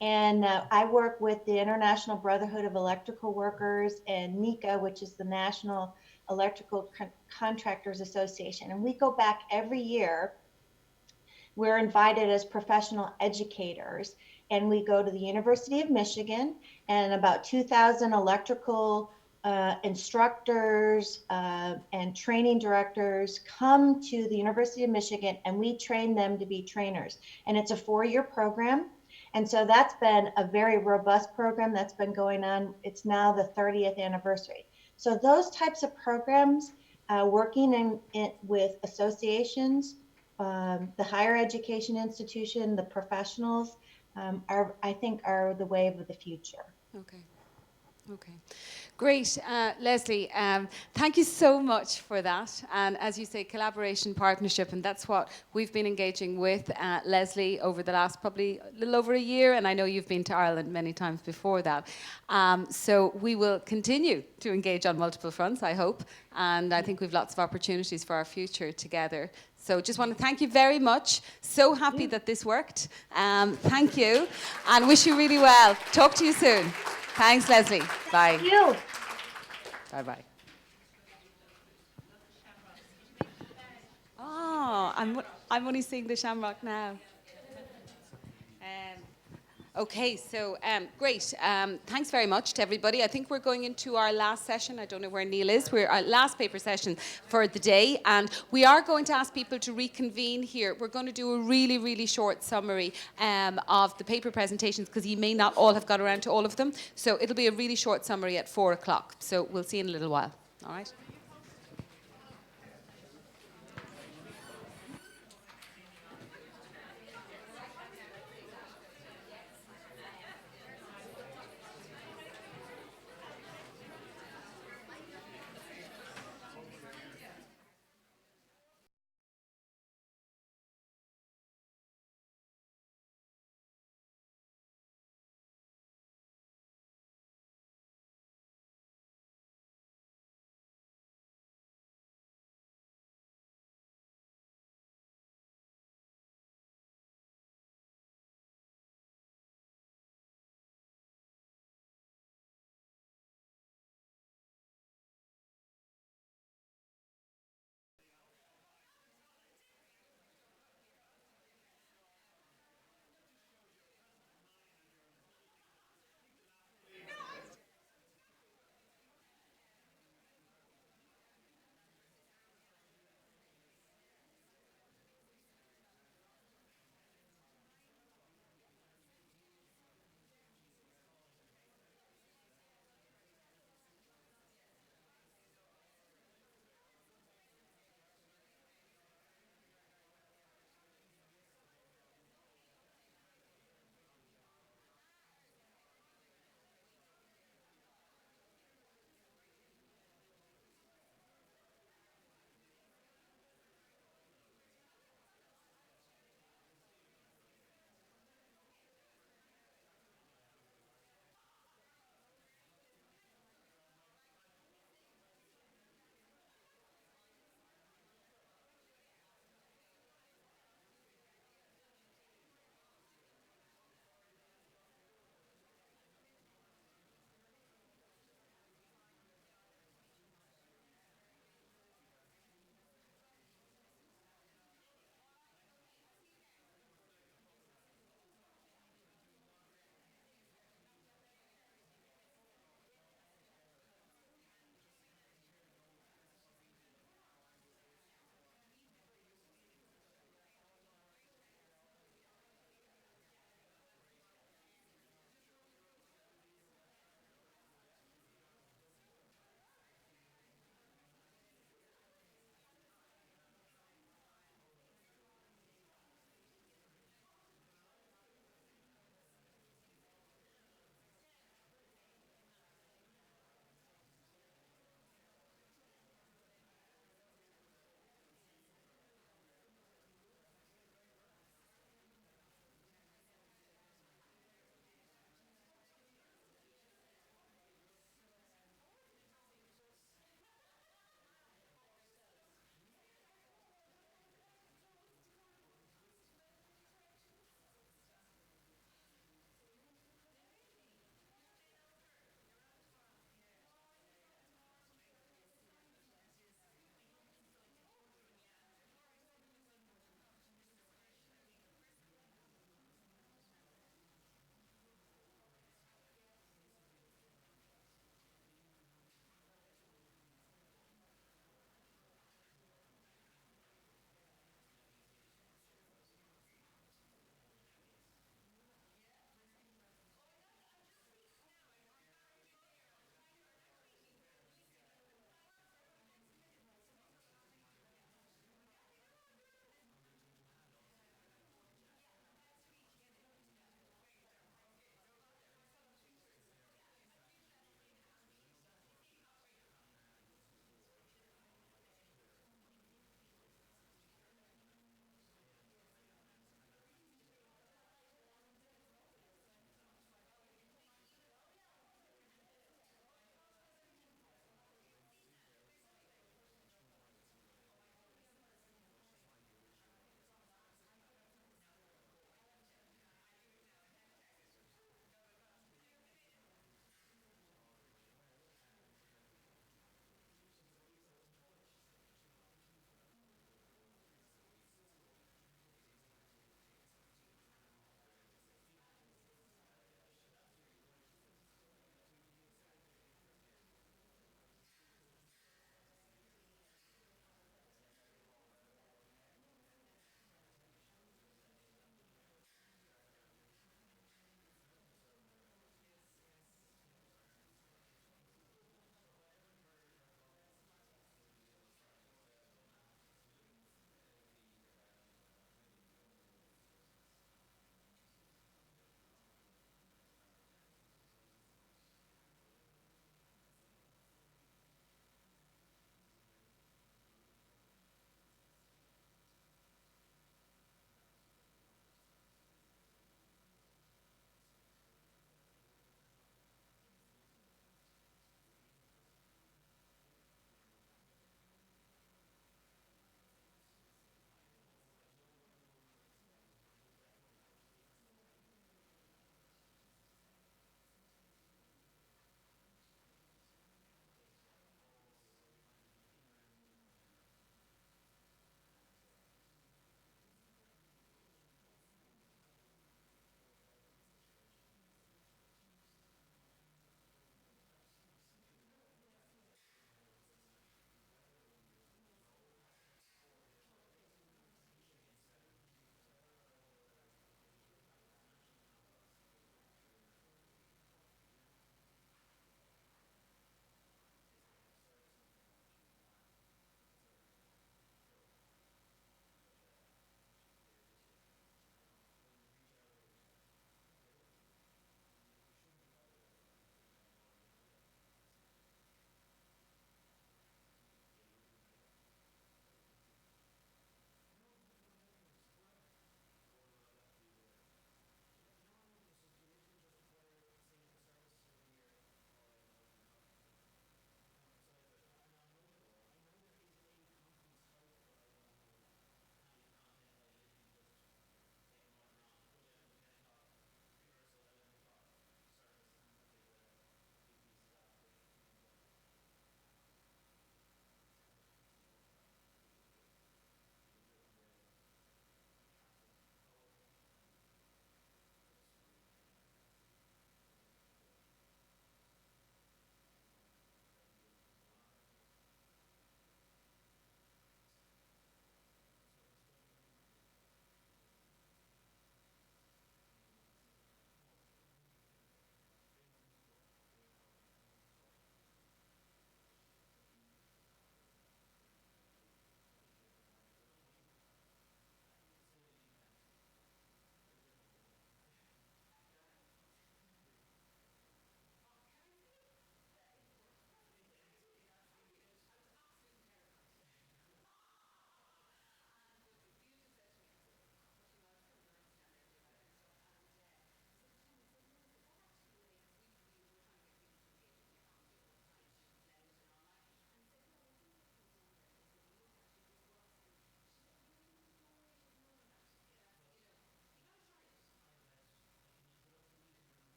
And I work with the International Brotherhood of Electrical Workers and NECA, which is the National Electrical Contractors Association. And we go back every year. We're invited as professional educators, and we go to the University of Michigan, and about 2,000 electrical instructors and training directors come to the University of Michigan, and we train them to be trainers. And it's a 4-year program. And so that's been a very robust program that's been going on. It's now the 30th anniversary. So those types of programs, working with associations, the higher education institution, the professionals, I think, are the wave of the future. Okay. Okay. Great. Leslie, thank you so much for that. And as you say, collaboration, partnership, and that's what we've been engaging with Leslie over the last probably a little over a year, and I know you've been to Ireland many times before that. So we will continue to engage on multiple fronts, I hope, and I think we've lots of opportunities for our future together. So just want to thank you very much. So happy that this worked. Thank you, and wish you really well. Talk to you soon. Thanks, Leslie. Bye. Thank you. Bye-bye. Oh, I'm only seeing the shamrock now. Okay, so great. Thanks very much to everybody. I think we're going into our last session. I don't know where Neil is. We're our last paper session for the day, and we are going to ask people to reconvene here. We're going to do a really, really short summary of the paper presentations because you may not all have got around to all of them. So it'll be a really short summary at 4 o'clock. So we'll see you in a little while. All right.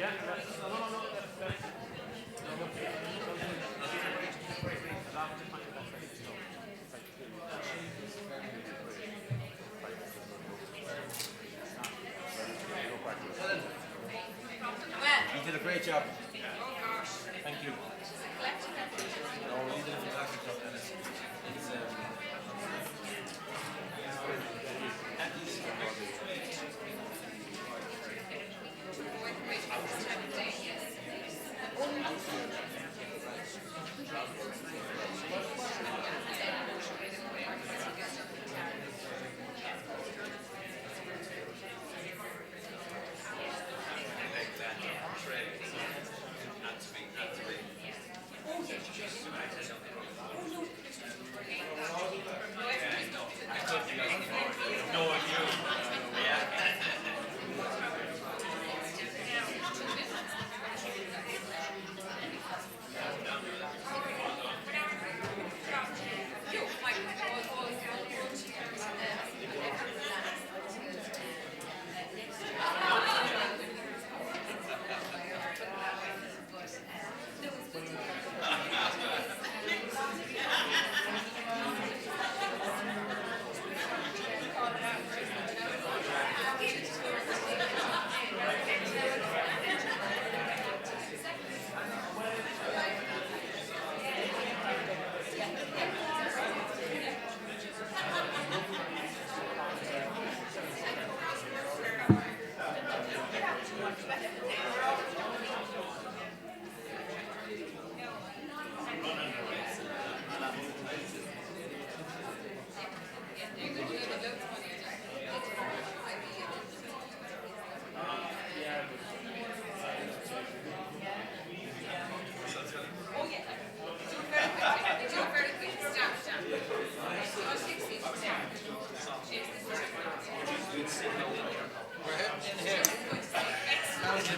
You did a great job. Thank you. No, you did a fantastic job, Dennis.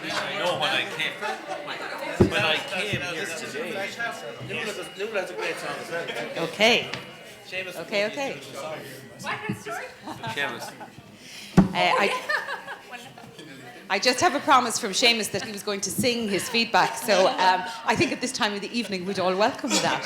I know when I came here today. Nuala has a great song as well. Okay. Seamus Okay. Seamus. I just have a promise from Seamus that he was going to sing his feedback. So I think at this time of the evening we'd all welcome that.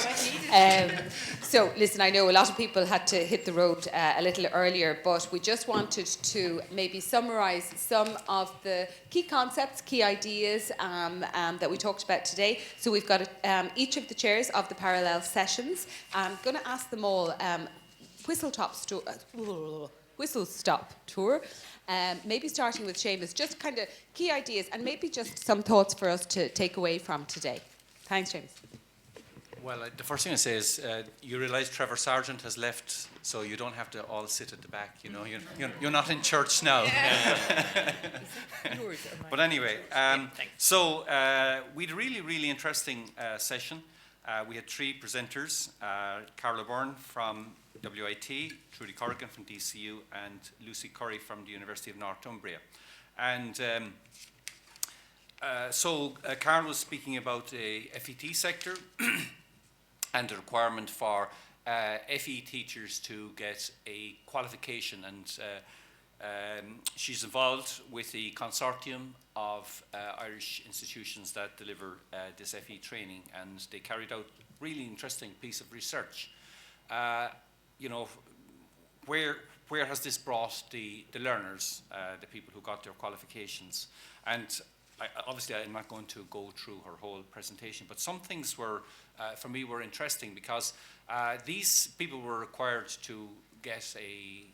So listen, I know a lot of people had to hit the road a little earlier, but we just wanted to maybe summarise some of the key concepts, key ideas that we talked about today. So we've got each of the chairs of the parallel sessions. I'm going to ask them all whistle stop tour. Maybe starting with Seamus, just kind of key ideas and maybe just some thoughts for us to take away from today. Thanks, Seamus. Well, the first thing I say is you realise Trevor Sargent has left, so you don't have to all sit at the back. You know, you're not in church now. But anyway, so we had a really interesting session. We had three presenters: Carla Byrne from WIT, Trudy Corrigan from DCU, and Lucy Curry from the University of Northumbria. And so Carla was speaking about the FET sector and the requirement for FE teachers to get a qualification. And she's involved with the consortium of Irish institutions that deliver this FE training, and they carried out a really interesting piece of research. You know, where has this brought the learners, the people who got their qualifications? And obviously I'm not going to go through her whole presentation, but some things were, for me, were interesting because these people were required to get a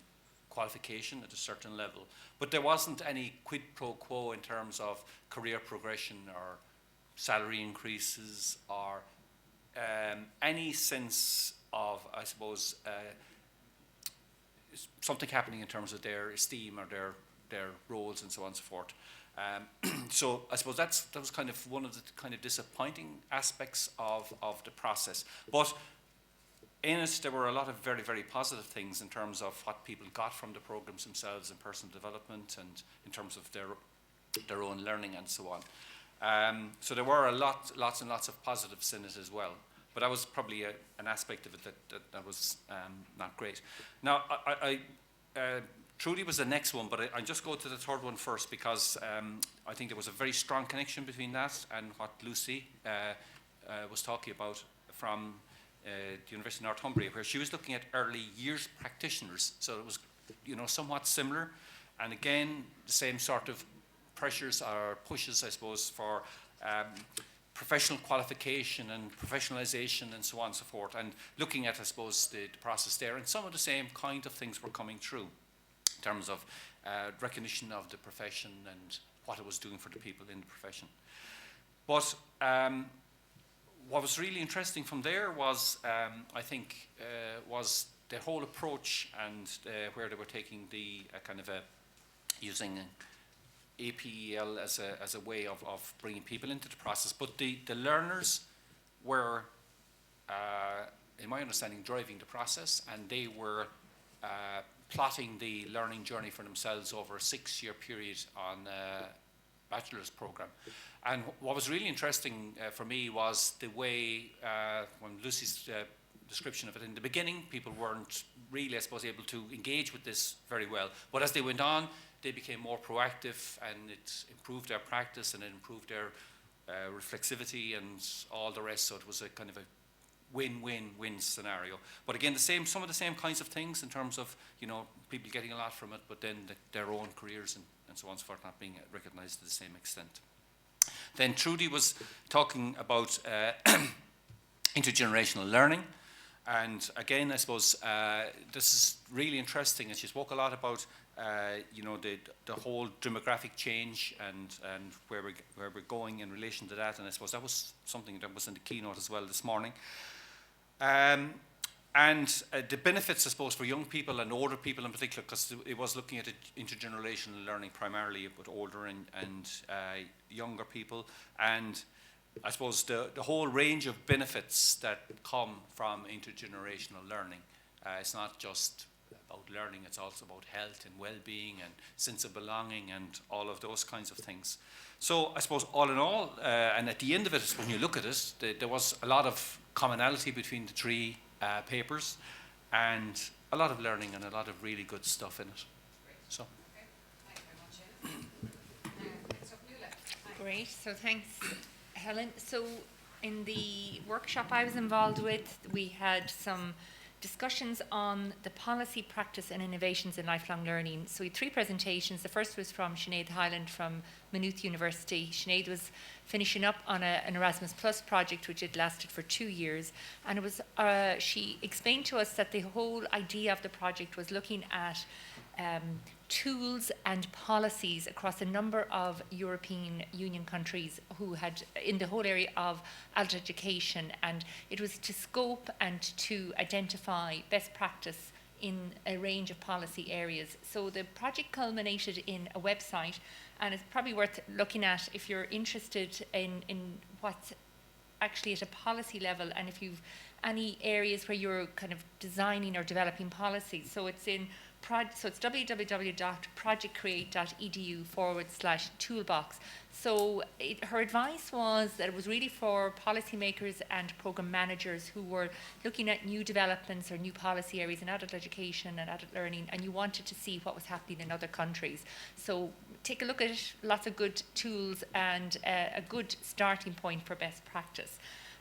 qualification at a certain level, but there wasn't any quid pro quo in terms of career progression or salary increases or any sense of, I suppose, something happening in terms of their esteem or their roles and so on and so forth. So I suppose that was kind of one of the kind of disappointing aspects of the process. But in it, there were a lot of very, very positive things in terms of what people got from the programs themselves in personal development and in terms of their own learning and so on. So there were lots and lots of positives in it as well. But that was probably an aspect of it that was not great. Now, Trudy was the next one, but I'll just go to the third one first because I think there was a very strong connection between that and what Lucy was talking about from the University of Northumbria, where she was looking at early years practitioners. So it was, somewhat similar. And again, the same sort of pressures or pushes, I suppose, for professional qualification and professionalization and so on and so forth. And looking at, I suppose, the process there. And some of the same kind of things were coming through in terms of recognition of the profession and what it was doing for the people in the profession. But what was really interesting from there was, I think, was the whole approach and where they were taking the kind of using APEL as a way of bringing people into the process. But the learners were, in my understanding, driving the process, and they were plotting the learning journey for themselves over a 6-year period on a bachelor's program. And what was really interesting for me was the way, when Lucy's description of it in the beginning, people weren't really, I suppose, able to engage with this very well. But as they went on, they became more proactive, and it improved their practice and it improved their reflexivity and all the rest. So it was a kind of a win-win-win scenario. But again, some of the same kinds of things in terms of, people getting a lot from it, but then their own careers and so on and so forth not being recognized to the same extent. Then Trudy was talking about intergenerational learning. And again, I suppose this is really interesting, and she spoke a lot about the whole demographic change and where we're going in relation to that. And I suppose that was something that was in the keynote as well this morning. And the benefits, I suppose, for young people and older people in particular, because it was looking at intergenerational learning primarily, but older and younger people. And I suppose the whole range of benefits that come from intergenerational learning. It's not just about learning, it's also about health and well-being and sense of belonging and all of those kinds of things. So I suppose all in all, and at the end of it, when you look at it, there was a lot of commonality between the three papers and a lot of learning and a lot of really good stuff in it. So. Great, so thanks, Helen. So in the workshop I was involved with, we had some discussions on the policy, practice and innovations in lifelong learning. So we had 3 presentations. The first was from Sinead Hyland from Maynooth University. Sinead was finishing up on an Erasmus Plus project which had lasted for 2 years, and it was she explained to us that the whole idea of the project was looking at tools and policies across a number of European Union countries who had in the whole area of adult education, and it was to scope and to identify best practice in a range of policy areas. So the project culminated in a website, and it's probably worth looking at if you're interested in what's actually at a policy level, and if you've any areas where you're kind of designing or developing policies. So it's so it's www.projectcreate.edu/toolbox. So her advice was that it was really for policymakers and program managers who were looking at new developments or new policy areas in adult education and adult learning, and you wanted to see what was happening in other countries. So take a look at it, lots of good tools and a good starting point for best practice.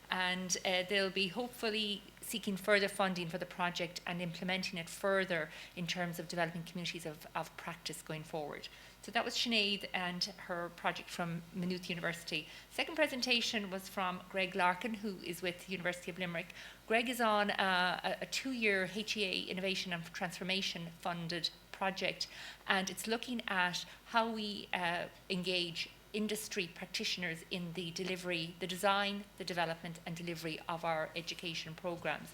And they'll be hopefully seeking further funding for the project and implementing it further in terms of developing communities of practice going forward. So that was Sinead and her project from Maynooth University. Second presentation was from Greg Larkin, who is with the University of Limerick. Greg is on a 2-year HEA Innovation and Transformation funded project, and it's looking at how we engage industry practitioners in the delivery, the design, the development and delivery of our education programs.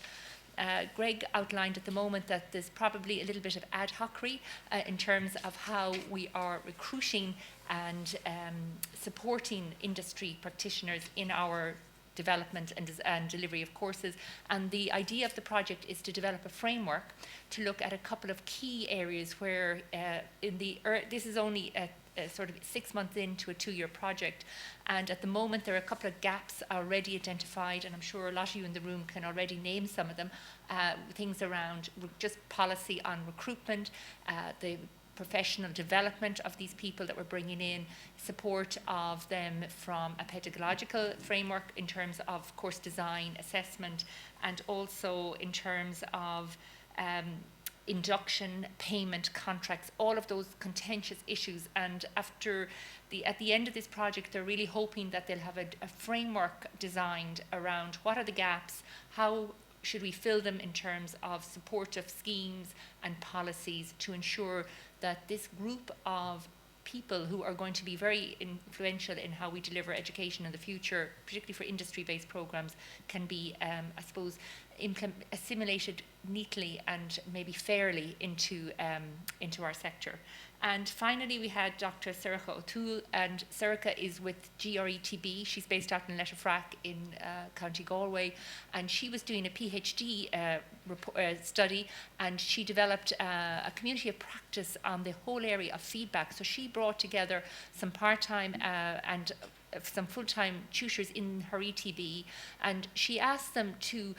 Greg outlined at the moment that there's probably a little bit of ad hocery in terms of how we are recruiting and supporting industry practitioners in our development and delivery of courses. And the idea of the project is to develop a framework to look at a couple of key areas where this is only sort of 6 months into a 2-year project. And at the moment, there are a couple of gaps already identified, and I'm sure a lot of you in the room can already name some of them. Things around just policy on recruitment, the professional development of these people that we're bringing in, support of them from a pedagogical framework in terms of course design, assessment, and also in terms of induction, payment, contracts, all of those contentious issues. And at the end of this project, they're really hoping that they'll have a framework designed around what are the gaps, how should we fill them in terms of supportive schemes and policies to ensure that this group of people who are going to be very influential in how we deliver education in the future, particularly for industry-based programs, can be, I suppose, assimilated neatly and maybe fairly into our sector. And finally, we had Dr. Sorcha O'Toole, and Sorcha is with GRETB. She's based out in Letterfrack in County Galway, and she was doing a PhD study, and she developed a community of practice on the whole area of feedback. So she brought together some part-time and some full-time tutors in her ETB, and she asked them to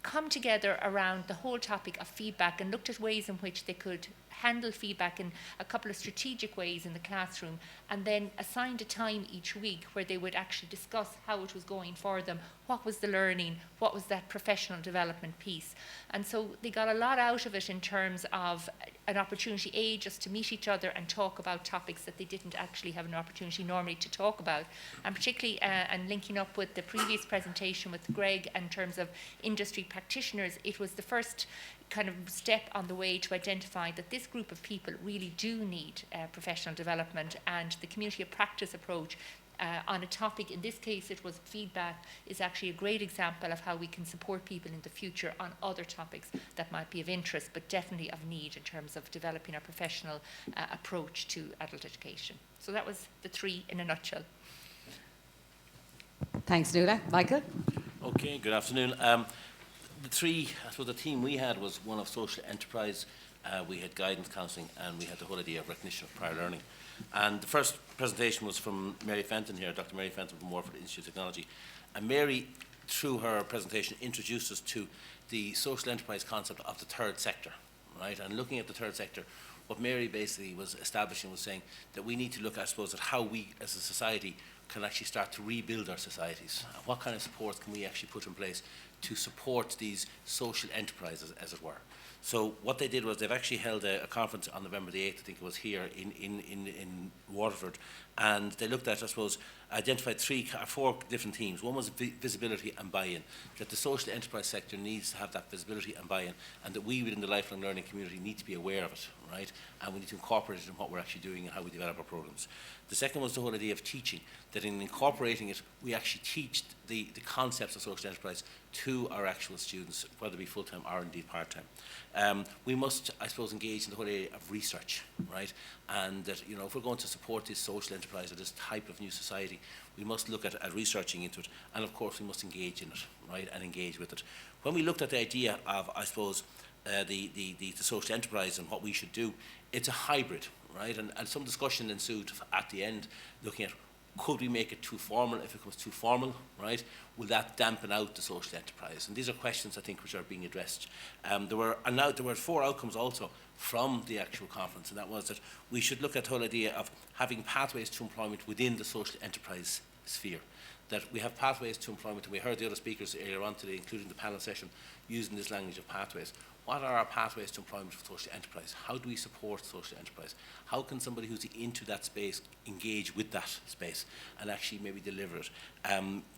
come together around the whole topic of feedback and looked at ways in which they could handle feedback in a couple of strategic ways in the classroom, and then assigned a time each week where they would actually discuss how it was going for them, what was the learning, what was that professional development piece. And so they got a lot out of it in terms of an opportunity, just to meet each other and talk about topics that they didn't actually have an opportunity normally to talk about. And particularly, and linking up with the previous presentation with Greg in terms of industry practitioners, it was the first kind of step on the way to identify that this group of people really do need professional development, and the community of practice approach on a topic, in this case it was feedback, is actually a great example of how we can support people in the future on other topics that might be of interest but definitely of need in terms of developing a professional approach to adult education. So that was the three in a nutshell. Thanks, Nuala. Michael? Okay, good afternoon. The three, I suppose the theme we had was one of social enterprise, we had guidance counselling, and we had the whole idea of recognition of prior learning. And the first presentation was from Mary Fenton here, Dr. Mary Fenton from Warford Institute of Technology. And Mary, through her presentation, introduced us to the social enterprise concept of the third sector, right? And looking at the third sector, what Mary basically was establishing was saying that we need to look, I suppose, at how we as a society can actually start to rebuild our societies. And what kind of supports can we actually put in place to support these social enterprises, as it were. So what they did was they've actually held a conference on November the 8th, I think it was here in Waterford, and they looked at, I suppose, identified four different themes. One was visibility and buy-in, that the social enterprise sector needs to have that visibility and buy-in, and that we within the lifelong learning community need to be aware of it, right? And we need to incorporate it in what we're actually doing and how we develop our programs. The second was the whole idea of teaching, that in incorporating it, we actually teach the concepts of social enterprise to our actual students, whether it be full-time or indeed part-time. We must, I suppose, engage in the whole area of research, right? And that, you know, if we're going to support this social enterprise or this type of new society, we must look at researching into it, and of course we must engage in it, right, and engage with it. When we looked at the idea of, I suppose, the social enterprise and what we should do, it's a hybrid, right? And some discussion ensued at the end, looking at could we make it too formal? If it becomes too formal, right, will that dampen out the social enterprise? And these are questions, I think, which are being addressed. There were 4 outcomes also from the actual conference, and that was that we should look at the whole idea of having pathways to employment within the social enterprise sphere. That we have pathways to employment, and we heard the other speakers earlier on today, including the panel session, using this language of pathways. What are our pathways to employment for social enterprise? How do we support social enterprise? How can somebody who's into that space engage with that space and actually maybe deliver it?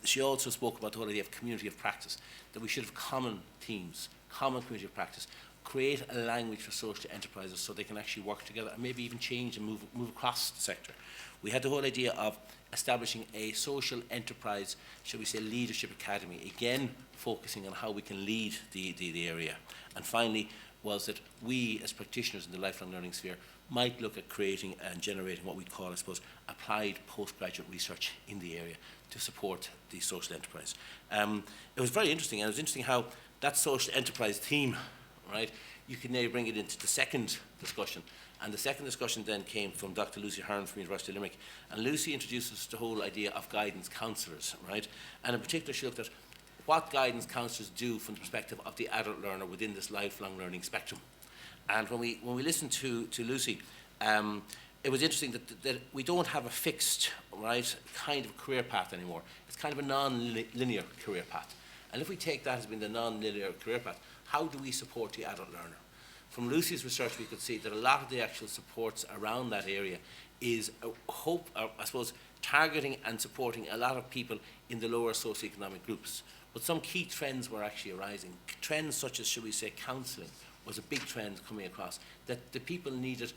She also spoke about the whole idea of community of practice, that we should have common themes, common community of practice, create a language for social enterprises so they can actually work together and maybe even change and move across the sector. We had the whole idea of establishing a social enterprise, shall we say, leadership academy, again focusing on how we can lead the area. And finally was that we as practitioners in the lifelong learning sphere might look at creating and generating what we call, I suppose, applied postgraduate research in the area to support the social enterprise. It was very interesting, and it was interesting how that social enterprise theme, right, you can now bring it into the second discussion, And the second discussion then came from Dr. Lucy Hearn from University of Limerick. And Lucy introduced us to the whole idea of guidance counsellors, right? And in particular, she looked at what guidance counsellors do from the perspective of the adult learner within this lifelong learning spectrum. And when we listened to Lucy, it was interesting that we don't have a fixed, right, kind of career path anymore. It's kind of a non-linear career path. And if we take that as being the non-linear career path, how do we support the adult learner? From Lucy's research, we could see that a lot of the actual supports around that area is I suppose, targeting and supporting a lot of people in the lower socioeconomic groups. But some key trends were actually arising. Trends such as, should we say, counselling was a big trend coming across, that the people needed,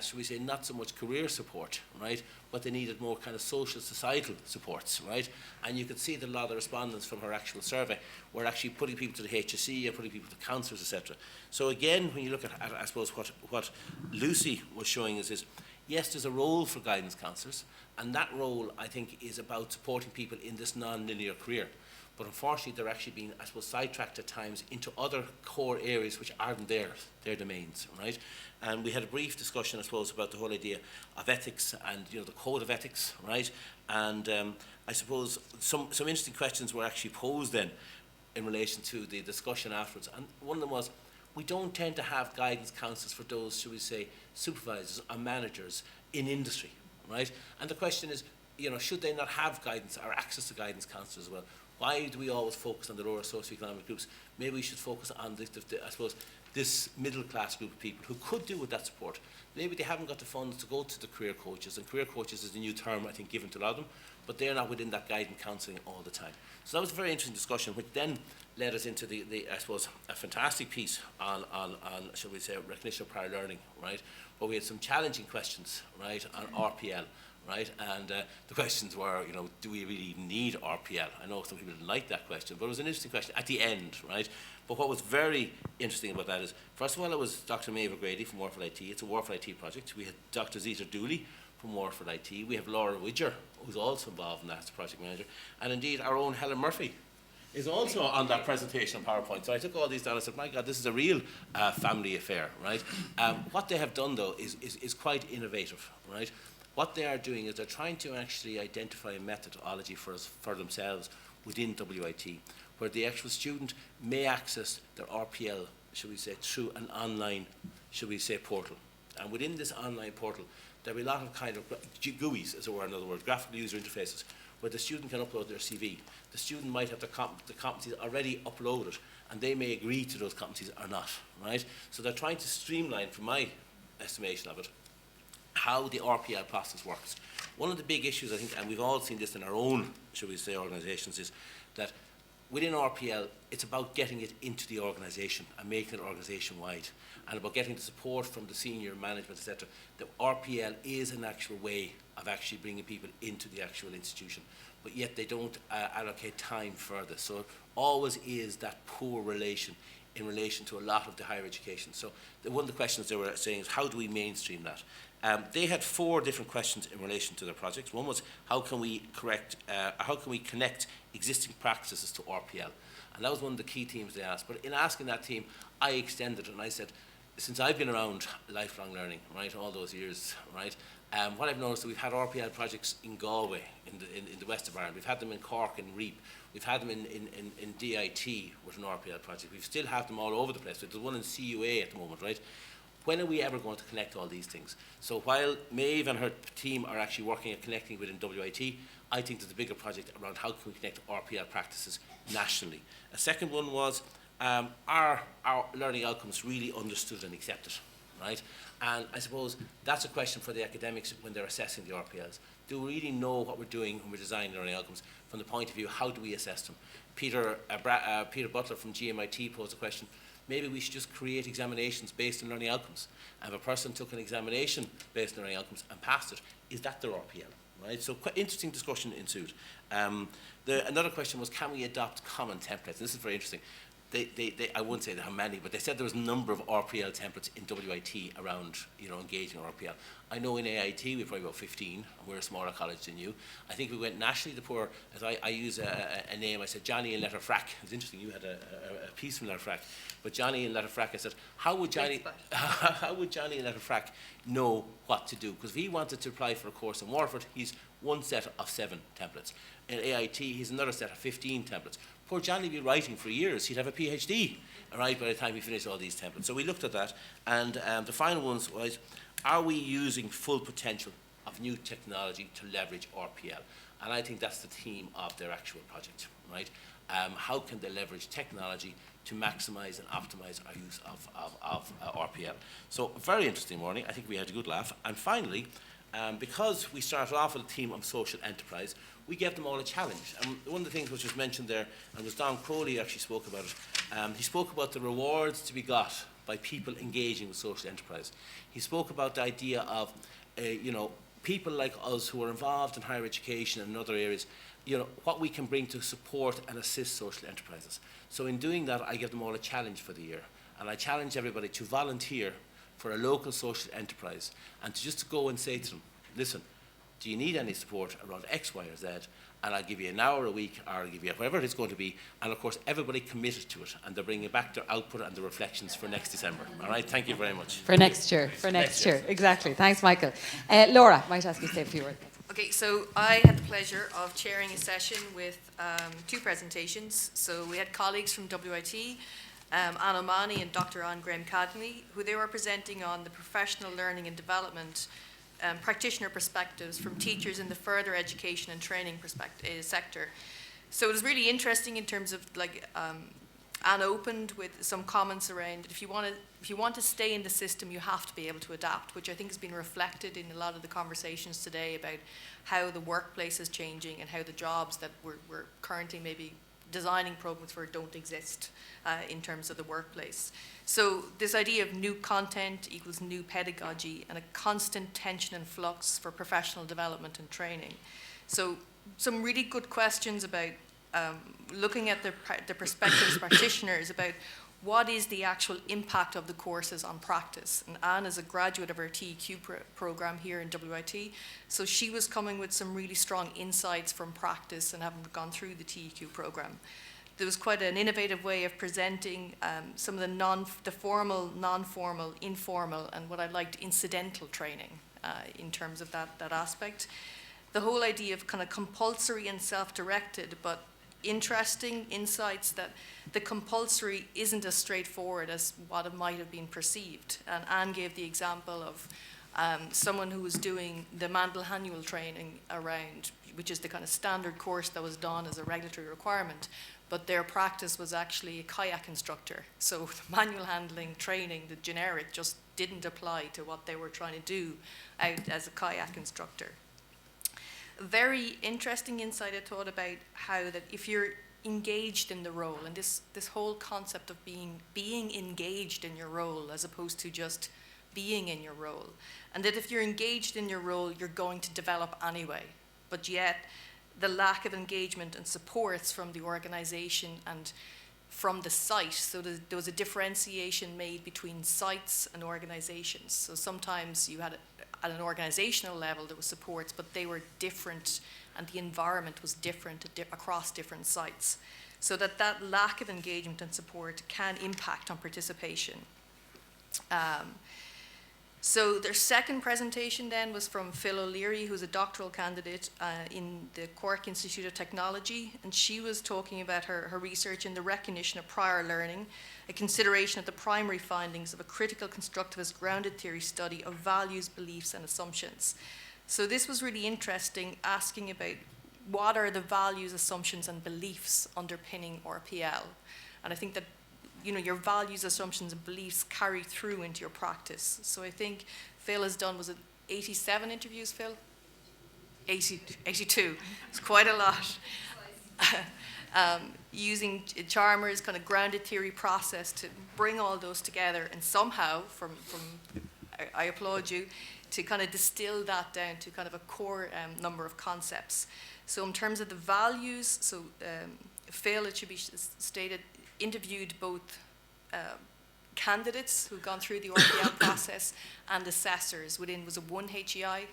should we say, not so much career support, right, but they needed more kind of social, societal supports, right? And you could see that a lot of the respondents from her actual survey were actually putting people to the HSE and putting people to counsellors, etc. So again, when you look at I suppose, what Lucy was showing is yes, there's a role for guidance counsellors, and that role, I think, is about supporting people in this non-linear career. But unfortunately, they're actually being, I suppose, sidetracked at times into other core areas which aren't their domains, right? And we had a brief discussion, I suppose, about the whole idea of ethics and, you know, the code of ethics, right? And I suppose some interesting questions were actually posed then in relation to the discussion afterwards. And one of them was, we don't tend to have guidance counsellors for those, should we say, supervisors or managers in industry, right? And the question is, you know, should they not have guidance or access to guidance counsellors as well? Why do we always focus on the lower socioeconomic groups? Maybe we should focus on, I suppose, this middle class group of people who could do with that support. Maybe they haven't got the funds to go to the career coaches, and career coaches is a new term, I think, given to a lot of them, but they're not within that guidance counselling all the time. So that was a very interesting discussion, which then led us into I suppose, a fantastic piece on shall we say, recognition of prior learning, right? Where we had some challenging questions, right, on RPL. Right, and the questions were, you know, do we really even need RPL? I know some people didn't like that question, but it was an interesting question at the end, right? But what was very interesting about that is, first of all, it was Dr. Maeve O'Grady from Warford IT. It's a Warford IT project. We had Dr. Zita Dooley from Warford IT. We have Laura Widger, who's also involved in that as project manager. And indeed, our own Helen Murphy is also on that presentation on PowerPoint. So I took all these down and said, my God, this is a real family affair, right? What they have done, though, is quite innovative, right? What they are doing is they're trying to actually identify a methodology for themselves within WIT, where the actual student may access their RPL, should we say, through an online, should we say, portal. And within this online portal, there will be a lot of kind of GUIs, as it were, in other words, graphical user interfaces, where the student can upload their CV. The student might have the competencies already uploaded, and they may agree to those competencies or not, right? So they're trying to streamline, from my estimation of it, how the RPL process works. One of the big issues, I think, and we've all seen this in our own, shall we say, organisations, is that within RPL, it's about getting it into the organisation and making it organisation-wide, and about getting the support from the senior management, etc. The RPL is an actual way of actually bringing people into the actual institution, but yet they don't allocate time further. So it always is that poor relation in relation to a lot of the higher education. So one of the questions they were saying is, how do we mainstream that? They had 4 different questions in relation to their projects. One was, how can we connect existing practices to RPL? And that was one of the key themes they asked. But in asking that theme, I extended it and I said, since I've been around lifelong learning, right, all those years, right, what I've noticed is we've had RPL projects in Galway, in the west of Ireland. We've had them in Cork and Reap. We've had them in DIT with an RPL project. We still have them all over the place. There's one in CUA at the moment, right? When are we ever going to connect all these things? So while Maeve and her team are actually working at connecting within WIT, I think there's a bigger project around how can we connect RPL practices nationally. A second one was, are our learning outcomes really understood and accepted, right? And I suppose that's a question for the academics when they're assessing the RPLs. Do we really know what we're doing when we're designing learning outcomes? From the point of view, how do we assess them? Peter Butler from GMIT posed a question, maybe we should just create examinations based on learning outcomes. And if a person took an examination based on learning outcomes and passed it, is that their RPL? Right? So quite interesting discussion ensued. Another question was, can we adopt common templates? And this is very interesting. I wouldn't say how many, but they said there was a number of RPL templates in WIT around, engaging RPL. I know in AIT we've probably about 15. We're a smaller college than you. I think we went nationally to pour, as I use a name, I said Johnny in Letterfrack. It's interesting, you had a piece from Letterfrack. But Johnny in Letterfrack, I said, how would Johnny in Letterfrack know what to do? Because if he wanted to apply for a course in Waterford, he's one set of 7 templates. In AIT, he's another set of 15 templates. Poor Johnny would be writing for years. He'd have a PhD, all right, by the time he finished all these templates. So we looked at that, and the final ones was, are we using full potential of new technology to leverage RPL? And I think that's the theme of their actual project, right? How can they leverage technology to maximise and optimise our use of RPL? So a very interesting morning. I think we had a good laugh. And finally, because we started off with a theme of social enterprise, we gave them all a challenge. And one of the things which was mentioned there, and was Don Crowley actually spoke about it, he spoke about the rewards to be got by people engaging with social enterprise. He spoke about the idea of, people like us who are involved in higher education and in other areas, what we can bring to support and assist social enterprises. So in doing that, I give them all a challenge for the year. And I challenge everybody to volunteer for a local social enterprise and to just go and say to them, listen, do you need any support around X, Y, or Z? And I'll give you an hour a week, or I'll give you whatever it's going to be. And of course, everybody committed to it, and they're bringing back their output and their reflections for next December. All right, thank you very much. For next year, exactly. Thanks, Michael. Laura, might ask you to say a few words. Okay, so I had the pleasure of chairing a session with 2 presentations. So we had colleagues from WIT, Anne O'Mahony and Dr. Anne Graham-Cadney, who they were presenting on the professional learning and development practitioner perspectives from teachers in the further education and training sector. So it was really interesting in terms of Anne opened with some comments around if you want to stay in the system, you have to be able to adapt, which I think has been reflected in a lot of the conversations today about how the workplace is changing and how the jobs that we're currently maybe designing programs for don't exist in terms of the workplace. So this idea of new content equals new pedagogy and a constant tension and flux for professional development and training. So some really good questions about looking at the perspectives of practitioners about what is the actual impact of the courses on practice. And Anne is a graduate of our TEQ program here in WIT, so she was coming with some really strong insights from practice and having gone through the TEQ program. There was quite an innovative way of presenting some of the formal, non-formal, informal, and what I liked, incidental training in terms of that aspect. The whole idea of kind of compulsory and self-directed, but interesting insights that the compulsory isn't as straightforward as what it might have been perceived. And Anne gave the example of someone who was doing the manual handling training around, which is the kind of standard course that was done as a regulatory requirement, but their practice was actually a kayak instructor. So the manual handling training, the generic, just didn't apply to what they were trying to do out as a kayak instructor. Very interesting insight I thought about how that if you're engaged in the role, and this whole concept of being engaged in your role as opposed to just being in your role, and that if you're engaged in your role, you're going to develop anyway, but yet the lack of engagement and supports from the organization and from the site. So there was a differentiation made between sites and organizations. So sometimes you had at an organizational level there was supports, but they were different and the environment was different across different sites. So that lack of engagement and support can impact on participation. So their second presentation then was from Phil O'Leary, who's a doctoral candidate in the Cork Institute of Technology, and she was talking about her research in the recognition of prior learning, a consideration of the primary findings of a critical constructivist grounded theory study of values, beliefs, and assumptions. So this was really interesting, asking about what are the values, assumptions, and beliefs underpinning RPL. And I think that your values, assumptions, and beliefs carry through into your practice. So I think Phil has done, was it 87 interviews, Phil? 82. It's quite a lot. Using Chalmers' kind of grounded theory process to bring all those together and somehow, I applaud you, to kind of distill that down to kind of a core number of concepts. So in terms of the values, so Phil, it should be stated, interviewed both candidates who've gone through the RPL process and assessors within, was it one HEI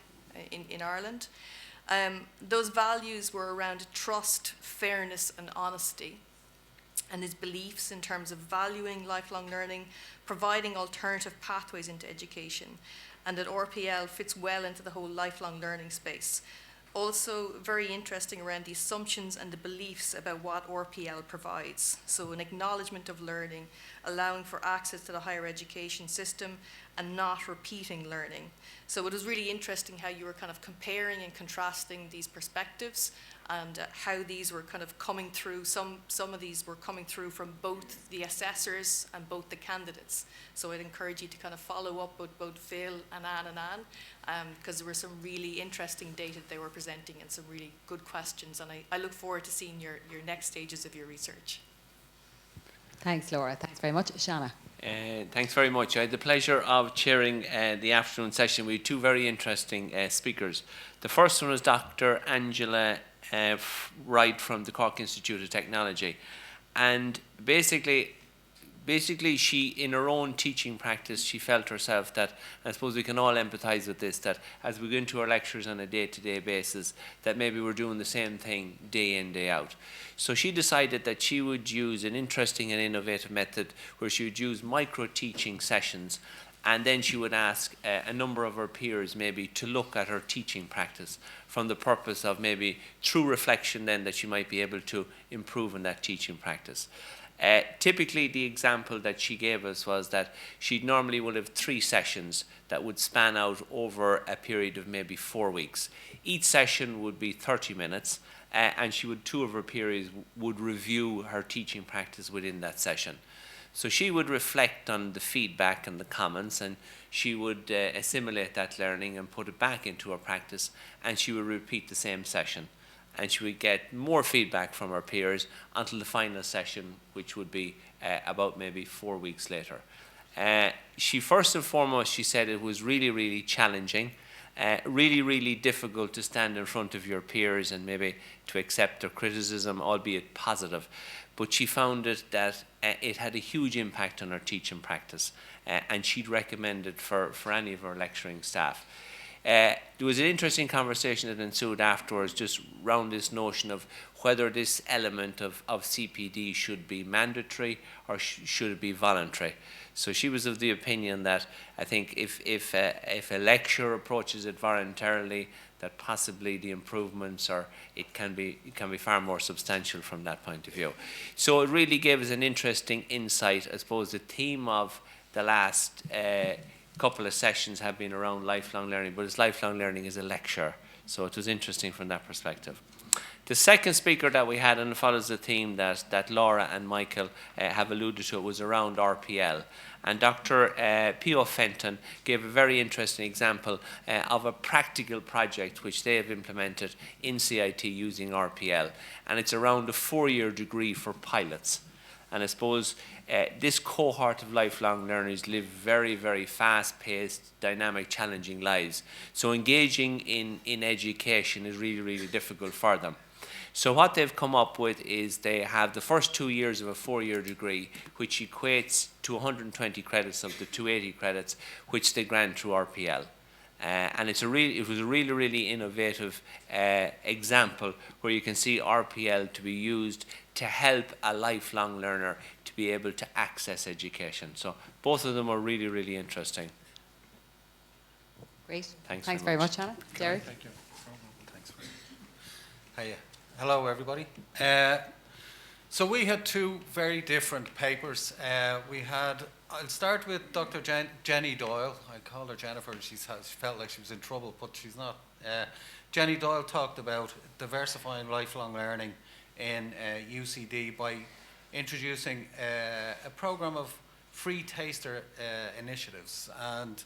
in Ireland. Those values were around trust, fairness and honesty, and his beliefs in terms of valuing lifelong learning, providing alternative pathways into education, and that RPL fits well into the whole lifelong learning space. Also very interesting around the assumptions and the beliefs about what RPL provides. So an acknowledgement of learning, allowing for access to the higher education system and not repeating learning. So it was really interesting how you were kind of comparing and contrasting these perspectives and how these were kind of coming through. Some of these were coming through from both the assessors and both the candidates. So I'd encourage you to kind of follow up with both Phil and Anne, because there were some really interesting data they were presenting and some really good questions. And I look forward to seeing your next stages of your research. Thanks, Laura. Thanks very much. Shanna. Thanks very much. I had the pleasure of chairing the afternoon session with two very interesting speakers. The first one was Dr. Angela Wright from the Cork Institute of Technology. And basically she, in her own teaching practice, she felt herself that, I suppose we can all empathise with this, that as we go into our lectures on a day-to-day basis, that maybe we're doing the same thing day in, day out. So she decided that she would use an interesting and innovative method where she would use micro-teaching sessions, and then she would ask a number of her peers maybe to look at her teaching practice from the purpose of maybe through reflection then that she might be able to improve in that teaching practice. Typically the example that she gave us was that she normally would have 3 sessions that would span out over a period of maybe 4 weeks. Each session would be 30 minutes and she would, 2 of her peers would review her teaching practice within that session. So she would reflect on the feedback and the comments, and she would assimilate that learning and put it back into her practice, and she would repeat the same session. And she would get more feedback from her peers until the final session, which would be about maybe 4 weeks later. She first and foremost, she said it was really, really challenging, really, really difficult to stand in front of your peers and maybe to accept their criticism, albeit positive. But she found it that it had a huge impact on her teaching practice, and she'd recommend it for any of her lecturing staff. There was an interesting conversation that ensued afterwards just around this notion of whether this element of CPD should be mandatory or should it be voluntary. So she was of the opinion that I think if a lecturer approaches it voluntarily, that possibly the improvements it can be far more substantial from that point of view. So it really gave us an interesting insight. I suppose the theme of the last couple of sessions have been around lifelong learning, but it's lifelong learning as a lecture. So it was interesting from that perspective. The second speaker that we had, and it follows the theme that Laura and Michael have alluded to, was around RPL. And Dr. Pio Fenton gave a very interesting example of a practical project which they have implemented in CIT using RPL. And it's around a 4-year degree for pilots. And I suppose this cohort of lifelong learners live very, very fast-paced, dynamic, challenging lives. So engaging in education is really, really difficult for them. So what they've come up with is they have the first 2 years of a 4-year degree, which equates to 120 credits of the 280 credits, which they grant through RPL. And it was a really, really innovative example where you can see RPL to be used to help a lifelong learner to be able to access education. So both of them are really, really interesting. Great. Thanks very much, Hannah. Derek? Thank you. Thanks. Hiya. Hello, everybody. So we had 2 very different papers. I'll start with Dr. Jenny Doyle. I called her Jennifer. She felt like she was in trouble, but she's not. Jenny Doyle talked about diversifying lifelong learning in UCD by introducing a program of free taster initiatives. And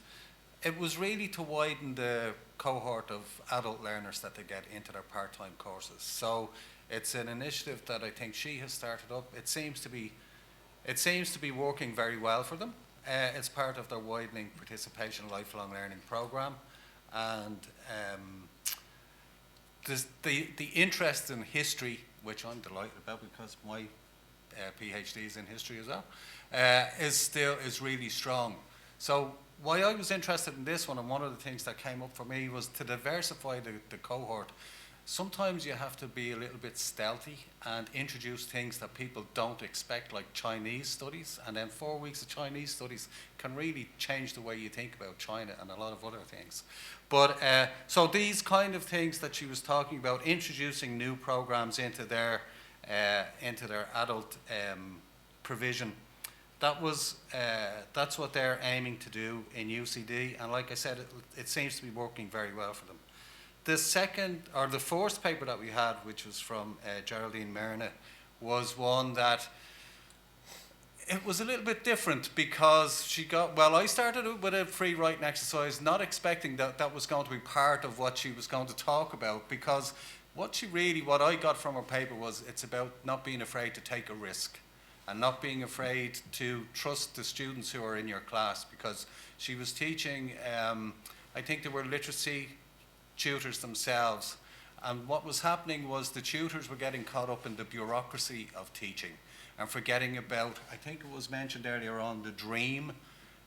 it was really to widen the cohort of adult learners that they get into their part-time courses. So it's an initiative that I think she has started up. It seems to be working very well for them. It's part of their widening participation lifelong learning program. And the interest in history, which I'm delighted about because my PhDs in history as well, is really strong. So why I was interested in this one, and one of the things that came up for me, was to diversify the cohort. Sometimes you have to be a little bit stealthy and introduce things that people don't expect, like Chinese studies, and then 4 weeks of Chinese studies can really change the way you think about China and a lot of other things. But so these kind of things that she was talking about, introducing new programs into their adult provision, that's what they're aiming to do in UCD, and like I said, it seems to be working very well for them. The fourth paper that we had, which was from Geraldine Myrna, was one that it was a little bit different, because I started with a free writing exercise, not expecting that was going to be part of what she was going to talk about, because what I got from her paper was it's about not being afraid to take a risk and not being afraid to trust the students who are in your class, because she was teaching, I think they were literacy tutors themselves, and what was happening was the tutors were getting caught up in the bureaucracy of teaching and forgetting about, I think it was mentioned earlier on, the dream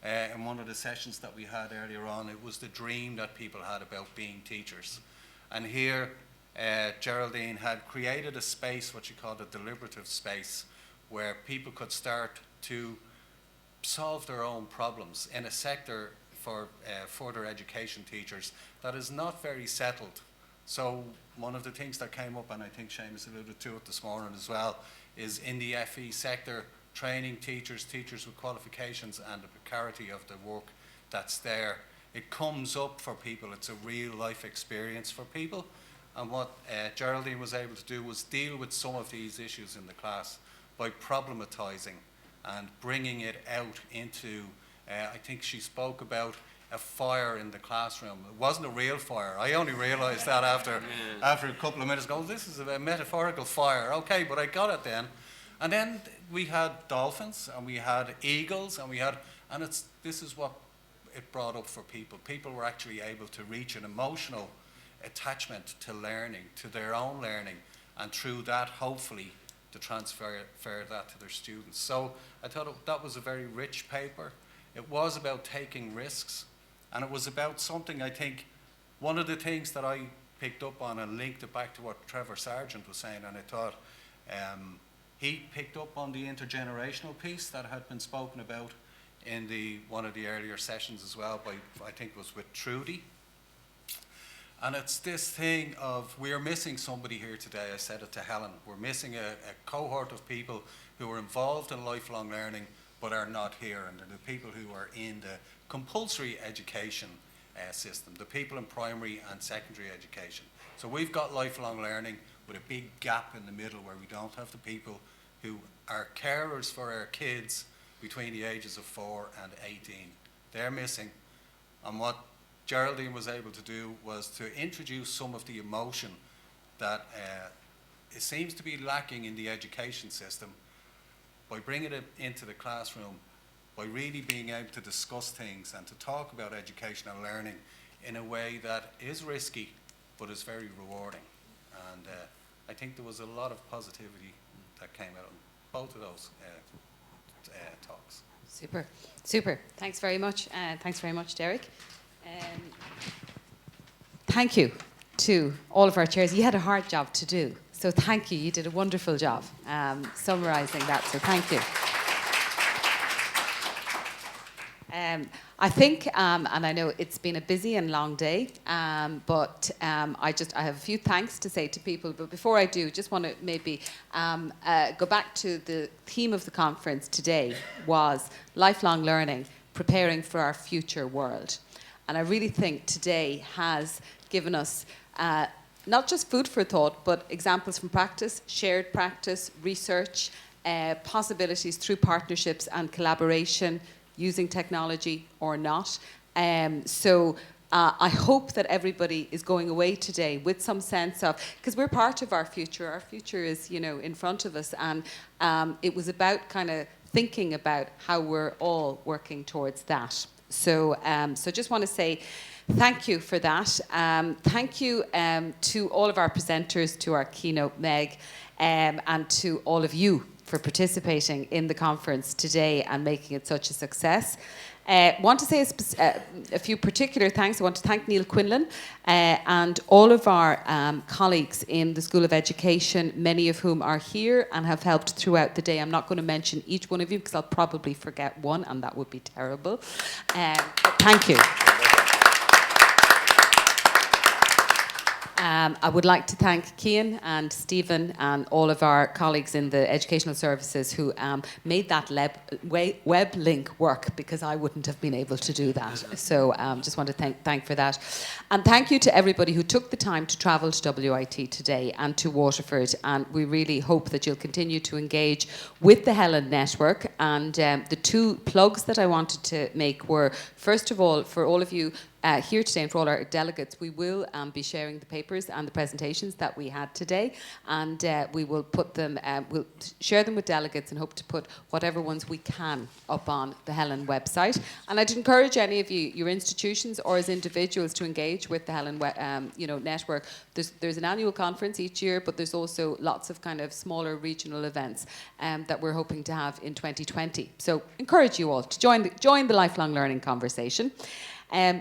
in one of the sessions that we had earlier on. It was the dream that people had about being teachers, and here Geraldine had created a space, what she called a deliberative space, where people could start to solve their own problems in a sector for further education teachers that is not very settled. So one of the things that came up, and I think Seamus alluded to it this morning as well, is in the FE sector, training teachers with qualifications, and the precarity of the work that's there. It comes up for people, it's a real life experience for people, and what Geraldine was able to do was deal with some of these issues in the class by problematizing and bringing it out into, I think she spoke about a fire in the classroom. It wasn't a real fire. I only realized that after a couple of minutes ago. This is a metaphorical fire. Okay, but I got it then. And then we had dolphins, and we had eagles, and this is what it brought up for people. People were actually able to reach an emotional attachment to learning, to their own learning, and through that, hopefully, to transfer that to their students. So I thought that was a very rich paper. It was about taking risks, and it was about something, I think, one of the things that I picked up on and linked it back to what Trevor Sargent was saying, and I thought he picked up on the intergenerational piece that had been spoken about in one of the earlier sessions as well by, I think it was with Trudy. And it's this thing of, we are missing somebody here today. I said it to Helen. We're missing a cohort of people who are involved in lifelong learning but are not here. And they're the people who are in the compulsory education system, the people in primary and secondary education. So we've got lifelong learning with a big gap in the middle where we don't have the people who are carers for our kids between the ages of 4 and 18. They're missing. And what Geraldine was able to do was to introduce some of the emotion that it seems to be lacking in the education system by bringing it into the classroom, by really being able to discuss things and to talk about education and learning in a way that is risky but is very rewarding. And I think there was a lot of positivity that came out of both of those talks. Super, super. Thanks very much. Thanks very much, Derek. Thank you to all of our chairs. You had a hard job to do, so thank you. You did a wonderful job summarising that, so thank you. I think, and I know it's been a busy and long day, but I have a few thanks to say to people. But before I do, just want to maybe go back to the theme of the conference today was lifelong learning, preparing for our future world. And I really think today has given us not just food for thought, but examples from practice, shared practice, research, possibilities through partnerships and collaboration, using technology or not. So I hope that everybody is going away today with some sense of, because we're part of our future is, in front of us, and it was about kind of thinking about how we're all working towards that. So just want to say Thank you for that. Thank you to all of our presenters, to our keynote Meg, and to all of you for participating in the conference today and making it such a success. Want to say a few particular thanks. I want to thank Neil Quinlan and all of our colleagues in the School of Education, many of whom are here and have helped throughout the day. I'm not going to mention each one of you because I'll probably forget one, and that would be terrible. But thank you. I would like to thank Cian and Stephen and all of our colleagues in the educational services who made that web link work, because I wouldn't have been able to do that. So just want to thank for that. And thank you to everybody who took the time to travel to WIT today and to Waterford. And we really hope that you'll continue to engage with the HELLIN network. And the two plugs that I wanted to make were, first of all, for all of you here today and for all our delegates, we will be sharing the papers and the presentations that we had today, and we will put them, we'll share them with delegates and hope to put whatever ones we can up on the HELLIN website. And I'd encourage any of you, your institutions or as individuals, to engage with the HELLIN network. There's an annual conference each year, but there's also lots of kind of smaller regional events that we're hoping to have in 2020. So encourage you all to join the lifelong learning conversation.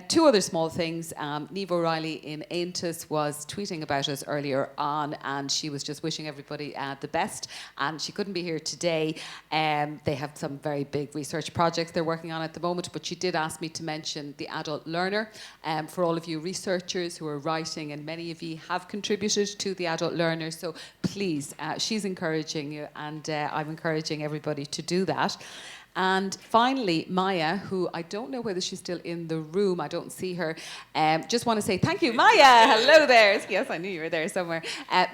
Two other small things. Niamh O'Reilly in Aontas was tweeting about us earlier on, and she was just wishing everybody the best, and she couldn't be here today. They have some very big research projects they're working on at the moment, but she did ask me to mention the adult learner for all of you researchers who are writing, and many of you have contributed to the adult learner, so please, she's encouraging you, and I'm encouraging everybody to do that. And finally, Maya, who I don't know whether she's still in the room, I don't see her, just want to say thank you. Maya, hello there. Yes, I knew you were there somewhere.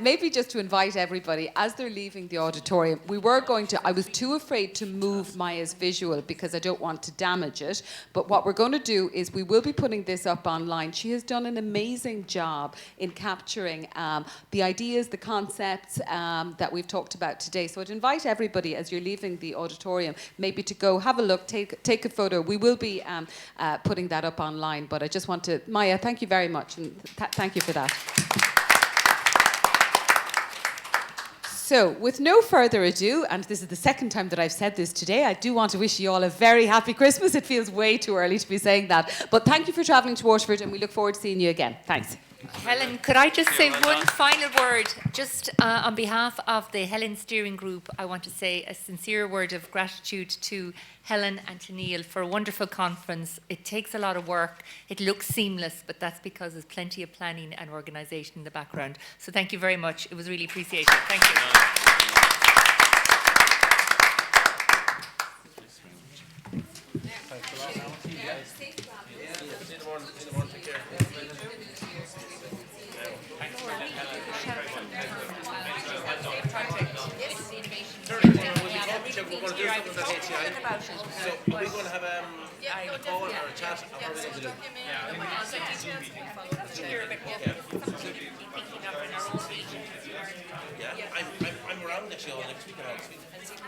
Maybe just to invite everybody, as they're leaving the auditorium, I was too afraid to move Maya's visual because I don't want to damage it, but what we're going to do is we will be putting this up online. She has done an amazing job in capturing the ideas, the concepts that we've talked about today. So I'd invite everybody, as you're leaving the auditorium, maybe to go have a look, take a photo. We will be putting that up online, but I just want to, Maya, thank you very much, and thank you for that. So, with no further ado, and this is the second time that I've said this today, I do want to wish you all a very happy Christmas. It feels way too early to be saying that, but thank you for travelling to Waterford, and we look forward to seeing you again. Thanks. Helen, could I just say one final word? Just on behalf of the HELLIN Steering Group, I want to say a sincere word of gratitude to Helen and to Neil for a wonderful conference. It takes a lot of work. It looks seamless, but that's because there's plenty of planning and organisation in the background. So thank you very much. It was really appreciated. Thank you. We're going to do something with HEI. So are we going to have a call or a chat? Or are we going to do? Yeah, I'm around actually all next week and all this week. There's a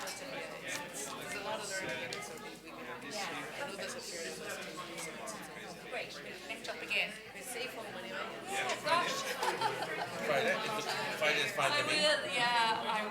lot of learning, so we can have this. I know this up here. Great. Lift up again. It's safe home anyway. Oh, gosh. Friday is fine. I will, yeah, I will.